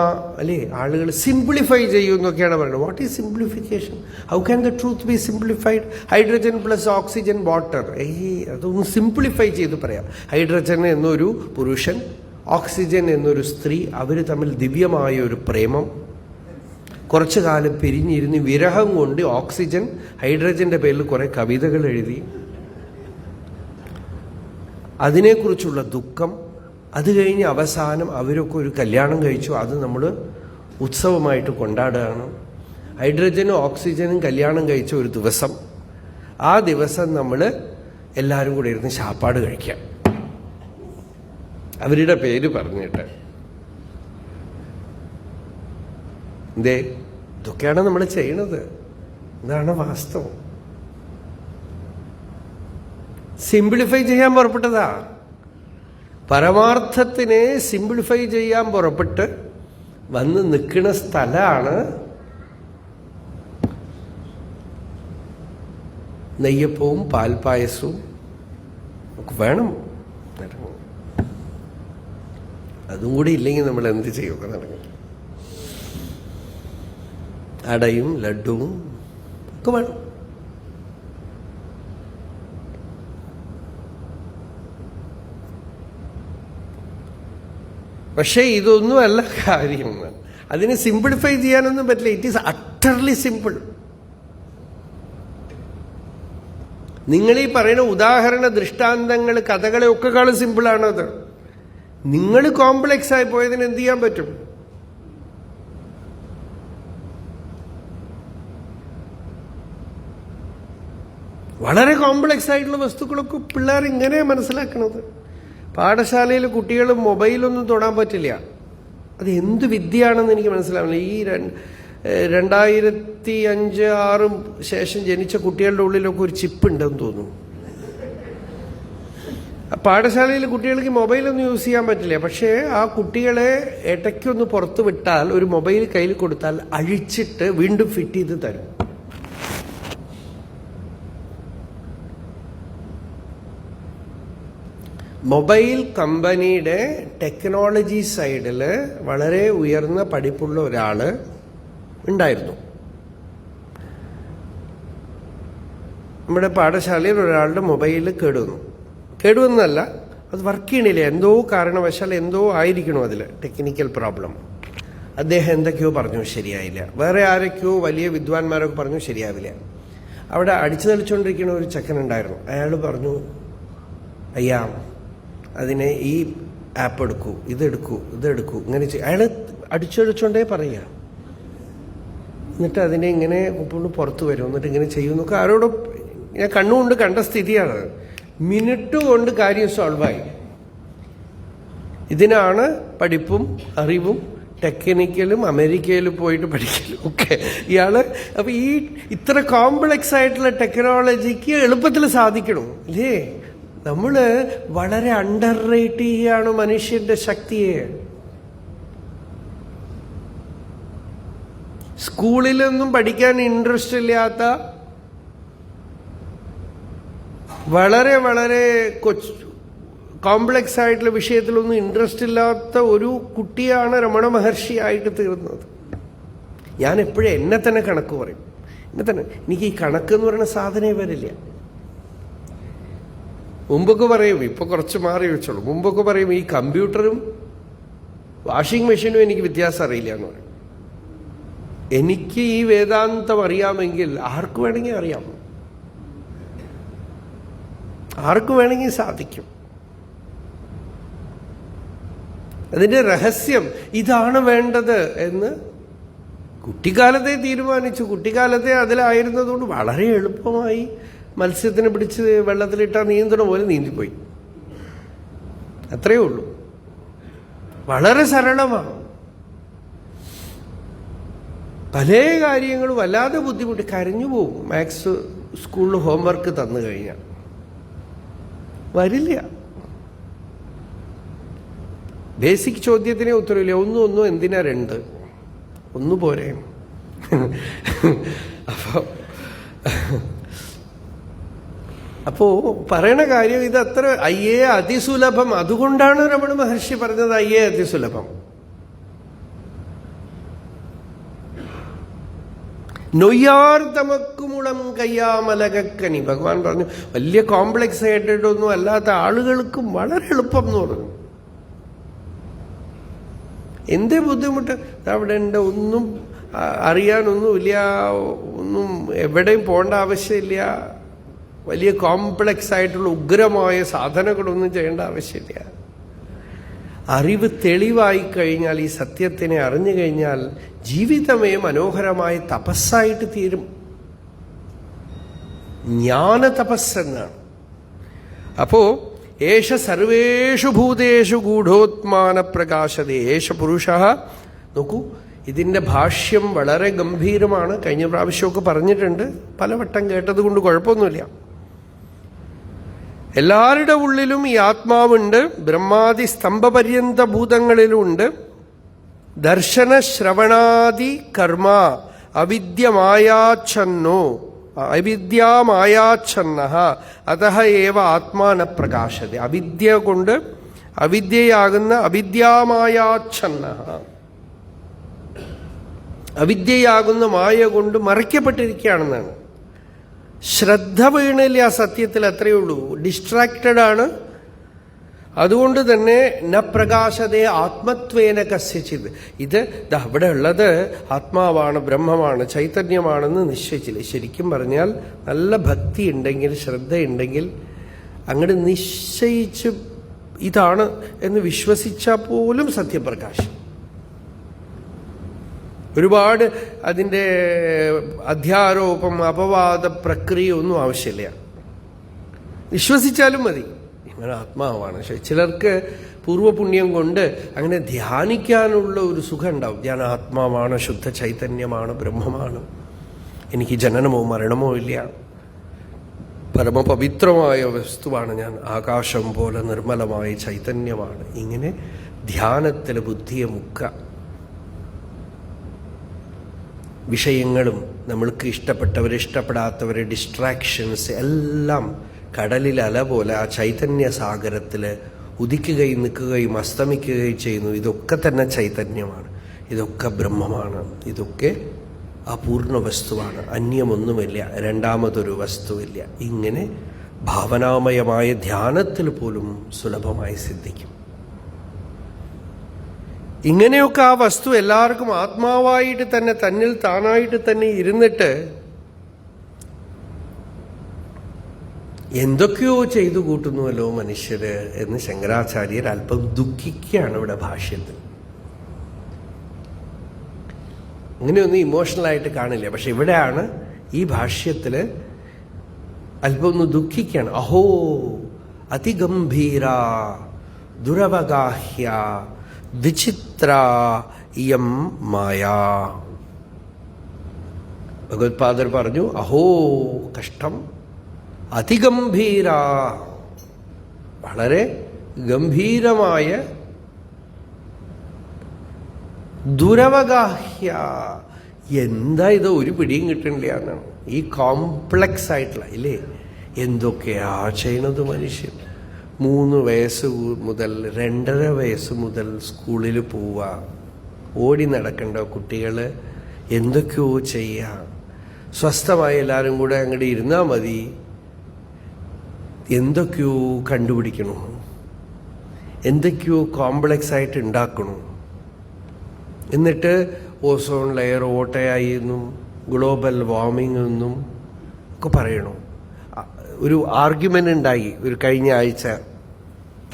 അല്ലേ, ആളുകൾ സിംപ്ലിഫൈ ചെയ്യുന്നൊക്കെയാണ് പറയുന്നത്. What is simplification? How can the truth B simplified? Hydrogen plus oxygen water. അതൊന്ന് സിംപ്ലിഫൈ ചെയ്ത് പറയാം. ഹൈഡ്രജൻ എന്നൊരു പുരുഷൻ, ഓക്സിജൻ എന്നൊരു സ്ത്രീ, അവർ തമ്മിൽ ദിവ്യമായ ഒരു പ്രേമം. കുറച്ചു കാലം പിരിഞ്ഞിരുന്ന് വിരഹം കൊണ്ട് ഓക്സിജൻ ഹൈഡ്രജന്റെ പേരിൽ കുറെ കവിതകൾ എഴുതി. അതിനെക്കുറിച്ചുള്ള ദുഃഖം. അത് കഴിഞ്ഞ് അവസാനം അവരൊക്കെ ഒരു കല്യാണം കഴിച്ചു. അത് നമ്മൾ ഉത്സവമായിട്ട് കൊണ്ടാടുകയാണ്. ഹൈഡ്രജനും ഓക്സിജനും കല്യാണം കഴിച്ച ഒരു ദിവസം, ആ ദിവസം നമ്മൾ എല്ലാവരും കൂടെ ഇരുന്ന് ശാപ്പാട് കഴിക്കാം, അവരുടെ പേര് പറഞ്ഞിട്ട്. എന്തേ, ഇതൊക്കെയാണ് നമ്മൾ ചെയ്യണത്. ഇതാണ് വാസ്തവം. സിംപ്ലിഫൈ ചെയ്യാൻ പുറപ്പെട്ടതാ. പരമാർത്ഥത്തിനെ സിംപ്ലിഫൈ ചെയ്യാൻ പുറപ്പെട്ട് വന്ന് നിൽക്കുന്ന സ്ഥലമാണ് നെയ്യപ്പവും പാൽപ്പായസവും ഒക്കെ വേണം. അതും കൂടി ഇല്ലെങ്കിൽ നമ്മൾ എന്ത് ചെയ്യുക? നടക്കും. അടയും ലഡുവും ഒക്കെ വേണം. പക്ഷേ ഇതൊന്നുമല്ല കാര്യം. അതിനെ സിംപ്ലിഫൈ ചെയ്യാനൊന്നും പറ്റില്ല. It is utterly simple. നിങ്ങൾ ഈ പറയുന്ന ഉദാഹരണ ദൃഷ്ടാന്തങ്ങൾ കഥകളെയൊക്കെക്കാളും സിമ്പിളാണത്. നിങ്ങൾ കോംപ്ലക്സ് ആയി പോയതിന് എന്ത് ചെയ്യാൻ പറ്റും? വളരെ കോംപ്ലക്സ് ആയിട്ടുള്ള വസ്തുക്കളൊക്കെ പിള്ളേർ ഇങ്ങനെ മനസ്സിലാക്കണത്. പാഠശാലയിൽ കുട്ടികൾ മൊബൈലൊന്നും തൊടാൻ പറ്റില്ല. അത് എന്ത് വിദ്യയാണെന്ന് എനിക്ക് മനസ്സിലാവില്ല. ഈ 2005-2006 ശേഷം ജനിച്ച കുട്ടികളുടെ ഉള്ളിലൊക്കെ ഒരു ചിപ്പ് ഉണ്ടെന്ന് തോന്നുന്നു. പാഠശാലയിൽ കുട്ടികൾക്ക് മൊബൈലൊന്നും യൂസ് ചെയ്യാൻ പറ്റില്ല. പക്ഷേ ആ കുട്ടികളെ ഇടയ്ക്കൊന്ന് പുറത്ത് വിട്ടാൽ, ഒരു മൊബൈൽ കയ്യിൽ കൊടുത്താൽ അഴിച്ചിട്ട് വീണ്ടും ഫിറ്റ് ചെയ്ത് തരും. മൊബൈൽ കമ്പനിയുടെ ടെക്നോളജി സൈഡിൽ വളരെ ഉയർന്ന പഠിപ്പുള്ള ഒരാൾ ഉണ്ടായിരുന്നു. നമ്മുടെ പാഠശാലയിൽ ഒരാളുടെ മൊബൈൽ കേടുവന്നല്ല, അത് വർക്ക് ചെയ്യണില്ല. എന്തോ കാരണവശാൽ എന്തോ ആയിരിക്കണോ അതിൽ ടെക്നിക്കൽ പ്രോബ്ലം. അദ്ദേഹം എന്തൊക്കെയോ പറഞ്ഞു, ശരിയായില്ല. വേറെ ആരൊക്കെയോ വലിയ വിദ്വാൻമാരൊക്കെ പറഞ്ഞു ശരിയാവില്ല. അവിടെ അടിച്ചു തെളിച്ചുകൊണ്ടിരിക്കുന്ന ഒരു ചെക്കനുണ്ടായിരുന്നു. അയാൾ പറഞ്ഞു, അയ്യാ അതിനെ ഈ ആപ്പ് എടുക്കൂ, ഇതെടുക്കൂ, ഇങ്ങനെ അയാൾ അടിച്ചൊഴിച്ചോണ്ടേ പറയുക. എന്നിട്ട് അതിനെ ഇങ്ങനെ പുറത്തു വരും, എന്നിട്ട് ഇങ്ങനെ ചെയ്യുന്നൊക്കെ ആരോടും ഞാൻ കണ്ണുകൊണ്ട് കണ്ട സ്ഥിതിയാണ്. മിനിറ്റ് കൊണ്ട് കാര്യം സോൾവായി. ഇതിനാണ് പഠിപ്പും അറിവും ടെക്നിക്കലും അമേരിക്കയിൽ പോയിട്ട് പഠിക്കലും ഒക്കെ ഇയാള്. അപ്പൊ ഈ ഇത്ര കോംപ്ലക്സ് ആയിട്ടുള്ള ടെക്നോളജിക്ക് എളുപ്പത്തിൽ സാധിക്കണം ഇല്ലേ? നമ്മള് വളരെ അണ്ടർ റേറ്റ് ചെയ്യാണ് മനുഷ്യന്റെ ശക്തിയെ. സ്കൂളിലൊന്നും പഠിക്കാൻ ഇൻട്രസ്റ്റ് ഇല്ലാത്ത, വളരെ വളരെ കോംപ്ലക്സ് ആയിട്ടുള്ള വിഷയത്തിലൊന്നും ഇൻട്രസ്റ്റ് ഇല്ലാത്ത ഒരു കുട്ടിയാണ് രമണ മഹർഷി ആയിട്ട് തീർന്നത്. ഞാൻ എപ്പോഴും എന്നെ തന്നെ കണക്ക് പറയും. എനിക്ക് ഈ കണക്ക് എന്ന് പറയുന്ന സാധനമേ വരില്ല. മുമ്പൊക്കെ പറയും, ഇപ്പൊ കുറച്ച് മാറി വെച്ചോളൂ. മുമ്പൊക്കെ പറയും ഈ കമ്പ്യൂട്ടറും വാഷിംഗ് മെഷീനും എനിക്ക് വ്യത്യാസം അറിയില്ല എന്ന് പറയും. എനിക്ക് ഈ വേദാന്തം അറിയാമെങ്കിൽ ആർക്ക് വേണമെങ്കിൽ അറിയാം, ആർക്ക് വേണമെങ്കിൽ സാധിക്കും. അതിന്റെ രഹസ്യം ഇതാണ് വേണ്ടത് എന്ന് കുട്ടിക്കാലത്തെ തീരുമാനിച്ചു. കുട്ടിക്കാലത്തെ അതിലായിരുന്നതുകൊണ്ട് വളരെ എളുപ്പമായി മത്സ്യത്തിനെ പിടിച്ച് വെള്ളത്തിലിട്ടാൽ നീന്തണ പോലെ നീന്തിപ്പോയി. അത്രയേ ഉള്ളൂ. വളരെ സരളമാണ്. പല കാര്യങ്ങളും വല്ലാതെ ബുദ്ധിമുട്ടി കരഞ്ഞു പോകും. മാത്സ് സ്കൂളിൽ ഹോംവർക്ക് തന്നു കഴിഞ്ഞാൽ വരില്ല. ബേസിക് ചോദ്യത്തിനെ ഉത്തരവില്ല. ഒന്നും എന്തിനാ 2? 1 പോരെ. അപ്പോ പറയണ കാര്യം ഇത് അത്ര അയ്യേ അതിസുലഭം. അതുകൊണ്ടാണ് രമണ മഹർഷി പറഞ്ഞത് അയ്യേ അതിസുലഭം. നൊയ്യാർ തമക്കുമുളം കയ്യാമലകക്കനി. ഭഗവാൻ പറഞ്ഞു വലിയ കോംപ്ലക്സ് ആയിട്ടൊന്നും അല്ലാത്ത ആളുകൾക്കും വളരെ എളുപ്പം എന്ന് പറഞ്ഞു. എന്തേ ബുദ്ധിമുട്ട് അവിടെ ഉണ്ട്? ഒന്നും അറിയാനൊന്നുമില്ല, ഒന്നും എവിടെയും പോകേണ്ട ആവശ്യമില്ല, വലിയ കോംപ്ലക്സ് ആയിട്ടുള്ള ഉഗ്രമായ സാധനങ്ങളൊന്നും ചെയ്യേണ്ട ആവശ്യമില്ല. അറിവ് തെളിവായി കഴിഞ്ഞാൽ, ഈ സത്യത്തിനെ അറിഞ്ഞു കഴിഞ്ഞാൽ ജീവിതമേ മനോഹരമായി തപസ്സായിട്ട് തീരും. ജ്ഞാന തപസ്സെന്നാണ്. അപ്പോ ഏഷ സർവേഷു ഭൂതേഷു ഗൂഢോത്മാന പ്രകാശതേ ഏഷ പുരുഷ. നോക്കൂ, ഇതിന്റെ ഭാഷ്യം വളരെ ഗംഭീരമാണ്. കഴിഞ്ഞ പ്രാവശ്യമൊക്കെ പറഞ്ഞിട്ടുണ്ട്, പലവട്ടം കേട്ടത് കൊണ്ട് കുഴപ്പമൊന്നുമില്ല. എല്ലാവരുടെ ഉള്ളിലും ഈ ആത്മാവുണ്ട്. ബ്രഹ്മാദി സ്തംഭപര്യന്ത ഭൂതങ്ങളിലുണ്ട്. ദർശന ശ്രവണാദി കർമ്മ അവിദ്യമായാച്ഛന്നോ അവിദ്യാമായാച്ഛന്ന അതഃ ഏവ ആത്മാന പ്രകാശത. അവിദ്യ കൊണ്ട്, അവിദ്യയാകുന്ന അവിദ്യാമായാച്ഛന്ന, അവിദ്യയാകുന്ന മായ കൊണ്ട് മറയ്ക്കപ്പെട്ടിരിക്കുകയാണെന്നാണ്. ശ്രദ്ധ വീണില്ല ആ സത്യത്തിൽ, അത്രയേ ഉള്ളൂ. ഡിസ്ട്രാക്റ്റഡ് ആണ്. അതുകൊണ്ട് തന്നെ ന പ്രകാശതേ ആത്മത്വേന കസ്യചിത്. ഇത് ഇവിടെ ഉള്ളത് ആത്മാവാണ്, ബ്രഹ്മമാണ്, ചൈതന്യമാണെന്ന് നിശ്ചയിച്ചില്ല. ശരിക്കും പറഞ്ഞാൽ നല്ല ഭക്തി ഉണ്ടെങ്കിൽ, ശ്രദ്ധയുണ്ടെങ്കിൽ അങ്ങോട്ട് നിശ്ചയിച്ച് ഇതാണ് എന്ന് വിശ്വസിച്ചാൽ പോലും സത്യപ്രകാശം. ഒരുപാട് അതിൻ്റെ അധ്യാരോപം, അപവാദ പ്രക്രിയ ഒന്നും ആവശ്യമില്ല. വിശ്വസിച്ചാലും മതി ഇവൻ ആത്മാവാണ്. പക്ഷെ ചിലർക്ക് പൂർവ്വപുണ്യം കൊണ്ട് അങ്ങനെ ധ്യാനിക്കാനുള്ള ഒരു സുഖം ഉണ്ടാവും. ഞാൻ ആത്മാവാണ്, ശുദ്ധ ചൈതന്യമാണ്, ബ്രഹ്മമാണ്, എനിക്ക് ജനനമോ മരണമോ ഇല്ല, പരമപവിത്രമായ വസ്തുവാണ് ഞാൻ, ആകാശം പോലെ നിർമ്മലമായ ചൈതന്യമാണ്. ഇങ്ങനെ ധ്യാനത്തിൽ ബുദ്ധിയെ മുക്കുക. വിഷയങ്ങളും നമ്മൾക്ക് ഇഷ്ടപ്പെട്ടവരെ ഇഷ്ടപ്പെടാത്തവരെ ഡിസ്ട്രാക്ഷൻസ് എല്ലാം കടലിൽ അല പോലെ ആ ചൈതന്യ സാഗരത്തിൽ ഉദിക്കുകയും നിൽക്കുകയും അസ്തമിക്കുകയും ചെയ്യുന്നു. ഇതൊക്കെ തന്നെ ചൈതന്യമാണ്, ഇതൊക്കെ ബ്രഹ്മമാണ്, ഇതൊക്കെ അപൂർണ വസ്തുവാണ്, അന്യമൊന്നുമില്ല, രണ്ടാമതൊരു വസ്തുവില്ല. ഇങ്ങനെ ഭാവനാമയമായ ധ്യാനത്തിൽ പോലും സുലഭമായി സിദ്ധിക്കും. ഇങ്ങനെയൊക്കെ ആ വസ്തു എല്ലാവർക്കും ആത്മാവായിട്ട് തന്നെ, തന്നിൽ താനായിട്ട് തന്നെ ഇരുന്നിട്ട് എന്തൊക്കെയോ ചെയ്തു കൂട്ടുന്നുവല്ലോ മനുഷ്യര് എന്ന് ശങ്കരാചാര്യർ അല്പം ദുഃഖിക്കുകയാണ് ഇവിടെ ഭാഷ്യത്തിൽ. അങ്ങനെയൊന്നും ഇമോഷണലായിട്ട് കാണില്ല. പക്ഷെ ഇവിടെയാണ് ഈ ഭാഷ്യത്തില് അല്പം ഒന്ന് ദുഃഖിക്കുകയാണ്. അഹോ അതിഗംഭീര ദുരവഗാഹ്യ വിചിത്ര ഇയം മായാ. ഭഗവത്പാദർ പറഞ്ഞു, അഹോ കഷ്ടം, അതിഗംഭീര, വളരെ ഗംഭീരമായ, ദുരവഗാഹ്യ, എന്താ ഇത് ഒരു പിടിയും കിട്ടണില്ല എന്നാണ്. ഈ കോംപ്ലക്സ് ആയിട്ടുള്ള ഇല്ലേ, എന്തൊക്കെയാ ചെയ്യണത് മനുഷ്യൻ. 3 വയസ്സ് മുതൽ 2.5 വയസ്സ് മുതൽ സ്കൂളിൽ പോവുക, ഓടി നടക്കേണ്ട കുട്ടികൾ എന്തൊക്കെയോ ചെയ്യുക. സ്വസ്ഥമായി എല്ലാവരും കൂടെ അങ്ങോട്ട് ഇരുന്നാൽ മതി, എന്തൊക്കെയോ കണ്ടുപിടിക്കണു, എന്തൊക്കെയോ കോംപ്ലക്സ് ആയിട്ട് ഉണ്ടാക്കണു. എന്നിട്ട് ഓസോൺ ലെയർ ഓട്ടയായി എന്നും ഗ്ലോബൽ വാർമിംഗ് എന്നും ഒക്കെ പറയണു. ഒരു ആർഗ്യുമെന്റ് ഉണ്ടായി ഒരു കഴിഞ്ഞ ആഴ്ച.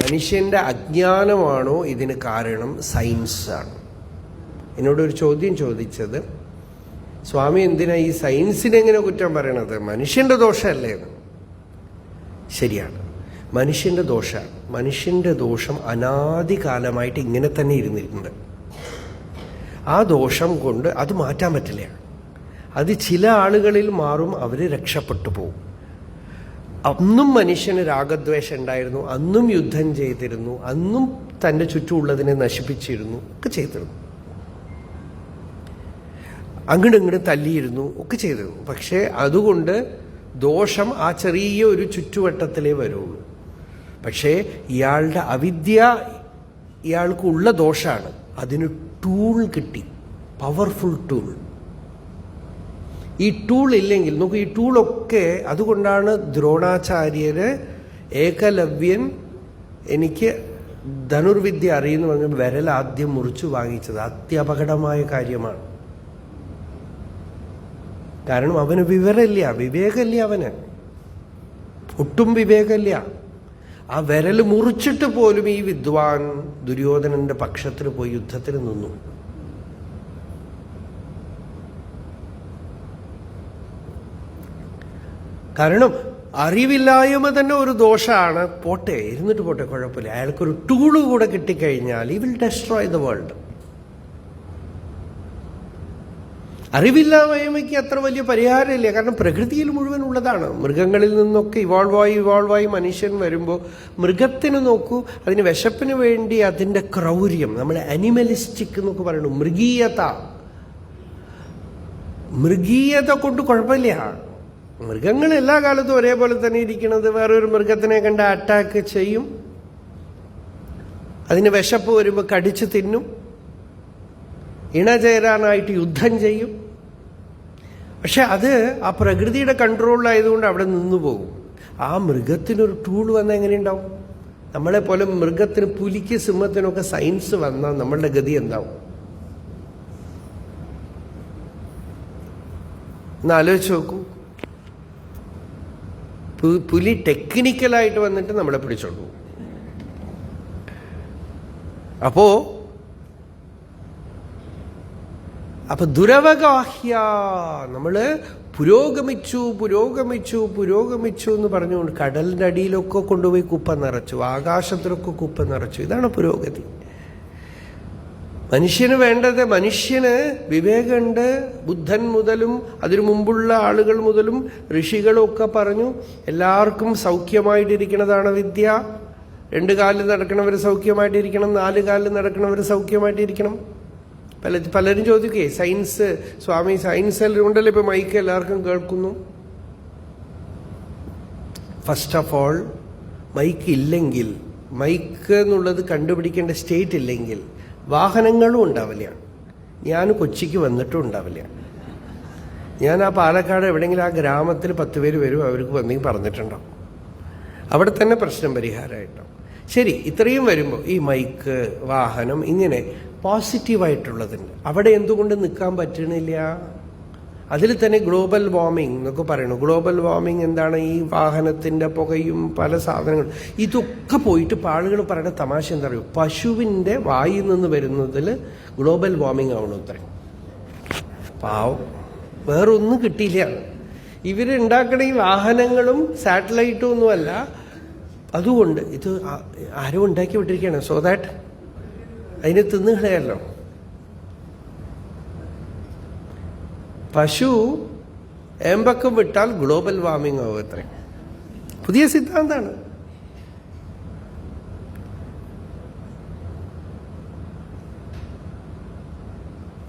മനുഷ്യന്റെ അജ്ഞാനമാണോ ഇതിന് കാരണം, സയൻസാണ്? എന്നോടൊരു ചോദ്യം ചോദിച്ചത്, സ്വാമി എന്തിനാ ഈ സയൻസിനെ എങ്ങനെ കുറ്റം പറയണത്, മനുഷ്യന്റെ ദോഷമല്ലേ എന്ന്. ശരിയാണ്, മനുഷ്യന്റെ ദോഷമാണ്. മനുഷ്യന്റെ ദോഷം അനാദികാലമായിട്ട് ഇങ്ങനെ തന്നെ ഇരുന്നിട്ടുണ്ട്. ആ ദോഷം കൊണ്ട് അത് മാറ്റാൻ പറ്റില്ല. അത് ചില ആളുകളിൽ മാറും, അവർ രക്ഷപ്പെട്ടു പോകും. അന്നും മനുഷ്യന് രാഗദ്വേഷം ഉണ്ടായിരുന്നു, അന്നും യുദ്ധം ചെയ്തിരുന്നു, അന്നും തൻ്റെ ചുറ്റുമുള്ളതിനെ നശിപ്പിച്ചിരുന്നു, ഒക്കെ ചെയ്തിരുന്നു, അങ്ങോട്ടും ഇങ്ങോട്ടും തല്ലിയിരുന്നു, ഒക്കെ ചെയ്തിരുന്നു. പക്ഷേ അതുകൊണ്ട് ദോഷം ആ ചെറിയ ഒരു ചുറ്റുവട്ടത്തിലേ വരുള്ളൂ. പക്ഷേ ഇയാളുടെ അവിദ്യ ഇയാൾക്കുള്ള ദോഷമാണ്. അതിന് ടൂൾ കിട്ടി, പവർഫുൾ ടൂൾ. ഈ ടൂൾ ഇല്ലെങ്കിൽ നോക്കൂ, ഈ ടൂളൊക്കെ അതുകൊണ്ടാണ് ദ്രോണാചാര്യര് ഏകലവ്യൻ എനിക്ക് ധനുർവിദ്യ അറിയുന്നു പറഞ്ഞ വിരൽ ആദ്യം മുറിച്ചു വാങ്ങിച്ചത്. അത്യപകടമായ കാര്യമാണ്. കാരണം അവന് വിവരമില്ല, വിവേകമില്ല, അവന് ഒട്ടും വിവേകമില്ല. ആ വിരൽ മുറിച്ചിട്ട് പോലും ഈ വിദ്വാൻ ദുര്യോധനന്റെ പക്ഷത്തിന് പോയി യുദ്ധത്തിന് നിന്നു. കാരണം അറിവില്ലായ്മ തന്നെ ഒരു ദോഷമാണ്. പോട്ടെ, ഇരുന്നിട്ട് പോട്ടെ, കുഴപ്പമില്ല. അയാൾക്കൊരു ടൂള് കൂടെ കിട്ടിക്കഴിഞ്ഞാൽ he will destroy the world. അറിവില്ലായ്മയ്ക്ക് അത്ര വലിയ പരിഹാരമില്ല. കാരണം പ്രകൃതിയിൽ മുഴുവൻ ഉള്ളതാണ്. മൃഗങ്ങളിൽ നിന്നൊക്കെ ഇവോൾവായി മനുഷ്യൻ വരുമ്പോൾ മൃഗത്തിന് നോക്കൂ, അതിന് വിശപ്പിന് വേണ്ടി അതിൻ്റെ ക്രൗര്യം, നമ്മൾ അനിമലിസ്റ്റിക് എന്നൊക്കെ പറയണു, മൃഗീയത കൊണ്ട് കുഴപ്പമില്ല. മൃഗങ്ങൾ എല്ലാ കാലത്തും ഒരേപോലെ തന്നെ ഇരിക്കുന്നത്. വേറൊരു മൃഗത്തിനെ കണ്ട് അറ്റാക്ക് ചെയ്യും, അതിന് വിശപ്പ് വരുമ്പോൾ കടിച്ചു തിന്നും, ഇണചേരാനായിട്ട് യുദ്ധം ചെയ്യും. പക്ഷെ അത് ആ പ്രകൃതിയുടെ കൺട്രോളിലായതുകൊണ്ട് അവിടെ നിന്നു പോകും. ആ മൃഗത്തിനൊരു ടൂൾ വന്നാൽ എങ്ങനെയുണ്ടാവും? നമ്മളെപ്പോലെ മൃഗത്തിന്, പുലിക്ക്, സിംഹത്തിനൊക്കെ സയൻസ് വന്നാൽ നമ്മളുടെ ഗതി എന്താവും? ഒന്ന് ആലോചിച്ച് നോക്കൂ. പുലി ടെക്നിക്കലായിട്ട് വന്നിട്ട് നമ്മളെ പിടിച്ചോളൂ. അപ്പോ ദുരവഗാഹ്യ, നമ്മള് പുരോഗമിച്ചു എന്ന് പറഞ്ഞുകൊണ്ട് കടലിന്റെ അടിയിലൊക്കെ കൊണ്ടുപോയി കുപ്പ നിറച്ചു, ആകാശത്തിലൊക്കെ കുപ്പ നിറച്ചു. ഇതാണ് പുരോഗതി. മനുഷ്യന് വേണ്ടത്, മനുഷ്യന് വിവേകമുണ്ട്. ബുദ്ധൻ മുതലും അതിനു മുമ്പുള്ള ആളുകൾ മുതലും ഋഷികളും ഒക്കെ പറഞ്ഞു എല്ലാവർക്കും സൗഖ്യമായിട്ടിരിക്കുന്നതാണ് വിദ്യ. 2 കാലിൽ നടക്കണവർ സൗഖ്യമായിട്ടിരിക്കണം, 4 കാലിൽ നടക്കണവർ സൗഖ്യമായിട്ടിരിക്കണം. പലരും ചോദിക്കേ, സയൻസ് സ്വാമി, സയൻസ് ഉണ്ടല്ലോ ഇപ്പൊ മൈക്ക് എല്ലാവർക്കും കേൾക്കുന്നു. ഫസ്റ്റ് ഓഫ് ഓൾ, മൈക്ക് ഇല്ലെങ്കിൽ, മൈക്ക് എന്നുള്ളത് കണ്ടുപിടിക്കേണ്ട സ്റ്റേറ്റ് ഇല്ലെങ്കിൽ വാഹനങ്ങളും ഉണ്ടാവില്ല. ഞാൻ കൊച്ചിക്ക് വന്നിട്ടും ഉണ്ടാവില്ല. ഞാൻ ആ പാലക്കാട് എവിടെയെങ്കിലും ആ ഗ്രാമത്തിൽ 10 പേര് വരും, അവർക്ക് വന്നെങ്കിൽ പറഞ്ഞിട്ടുണ്ടാവും. അവിടെ തന്നെ പ്രശ്നം പരിഹാരമായിട്ടോ. ശരി, ഇത്രയും വരുമ്പോൾ ഈ മൈക്ക്, വാഹനം, ഇങ്ങനെ പോസിറ്റീവായിട്ടുള്ളതുണ്ട്. അവിടെ എന്തുകൊണ്ട് നിൽക്കാൻ പറ്റണില്ല? അതിൽ തന്നെ ഗ്ലോബൽ വാർമിംഗ് എന്നൊക്കെ പറയണു. ഗ്ലോബൽ വാർമിംഗ് എന്താണ്? ഈ വാഹനത്തിന്റെ പുകയും പല സാധനങ്ങളും, ഇതൊക്കെ പോയിട്ട് ആളുകൾ പറയുന്ന തമാശ എന്താ പറയുക, പശുവിന്റെ വായിൽ നിന്ന് വരുന്നതിൽ ഗ്ലോബൽ വാർമിംഗ് ആവണം അത്ര. പാവം, വേറൊന്നും കിട്ടിയില്ല. ഇവരുണ്ടാക്കണ ഈ വാഹനങ്ങളും സാറ്റലൈറ്റും ഒന്നുമല്ല. അതുകൊണ്ട് ഇത് ആരോ ഉണ്ടാക്കി വിട്ടിരിക്കുകയാണ്, സോ ദാറ്റ് അതിന് തിന്നുകളയല്ലോ. പശു ഏമ്പക്കം വിട്ടാൽ ഗ്ലോബൽ വാർമിംഗ് ആവും അത്രയും. പുതിയ സിദ്ധാന്തമാണ്.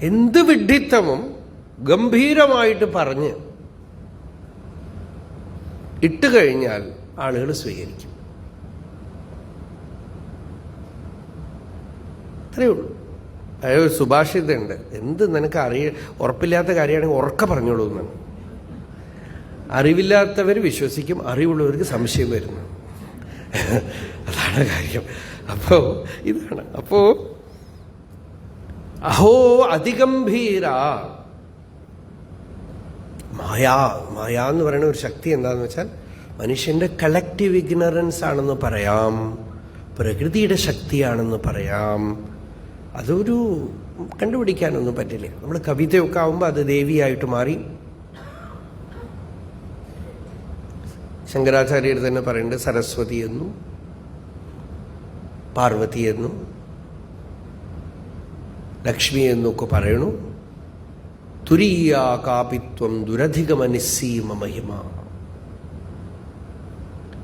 എന്ത് വിഡ്ഢിത്തമും ഗംഭീരമായിട്ട് പറഞ്ഞ് ഇട്ട് കഴിഞ്ഞാൽ ആളുകൾ സ്വീകരിക്കും. അത്രയേ ഉള്ളൂ. അതൊരു സുഭാഷിതമുണ്ട്, എന്ത് നിനക്ക് ഉറപ്പില്ലാത്ത കാര്യമാണെങ്കിൽ ഉറക്കെ പറഞ്ഞോളൂ എന്നാണ്. അറിവില്ലാത്തവർ വിശ്വസിക്കും, അറിവുള്ളവർക്ക് സംശയം വരുന്നു. അതാണ് കാര്യം. അപ്പോ ഇതാണ്. അപ്പോ അഹോ അതിഗംഭീര മായ എന്ന് പറയുന്ന ഒരു ശക്തി എന്താന്ന് വെച്ചാൽ മനുഷ്യന്റെ കളക്റ്റീവ് ഇഗ്നറൻസ് ആണെന്ന് പറയാം, പ്രകൃതിയുടെ ശക്തിയാണെന്ന് പറയാം. അതൊരു കണ്ടുപിടിക്കാനൊന്നും പറ്റില്ല. നമ്മൾ കവിതയൊക്കെ ആവുമ്പോൾ അത് ദേവിയായിട്ട് മാറി. ശങ്കരാചാര്യർ തന്നെ പറയുന്നുണ്ട്, സരസ്വതി എന്നും പാർവതി എന്നും ലക്ഷ്മി എന്നൊക്കെ പറയണു. തുരീയാ കാപിത്വം ദുരധികമനിസ്സീമ മഹിമ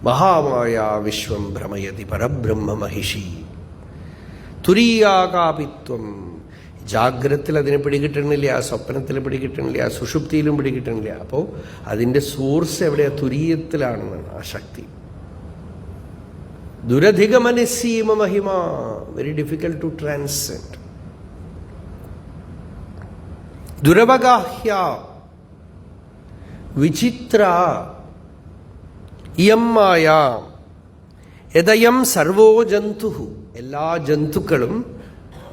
മഹാമായ വിശ്വം ഭ്രമയതി പരബ്രഹ്മ മഹിഷി. തുരീയാകാപിത്വം, ജാഗ്രത്തിൽ അതിനെ പിടികിട്ടണില്ല, സ്വപ്നത്തിൽ പിടികിട്ടണില്ല, സുഷുപ്തിയിലും പിടികിട്ടണില്ല. അപ്പോൾ അതിന്റെ സോഴ്സ് എവിടെയാ? തുരീയത്തിലാണെന്നാണ് ആ ശക്തി. ദുരധികമനിസ്സീമ മഹിമ, വെരി ഡിഫിക്കൽട്ട് ടു ട്രാൻസെൻഡ്. ദുരവഗാഹ്യ വിചിത്ര ഇയം മായ യദയം സർവോ ജന്തു, എല്ലാ ജന്തുക്കളും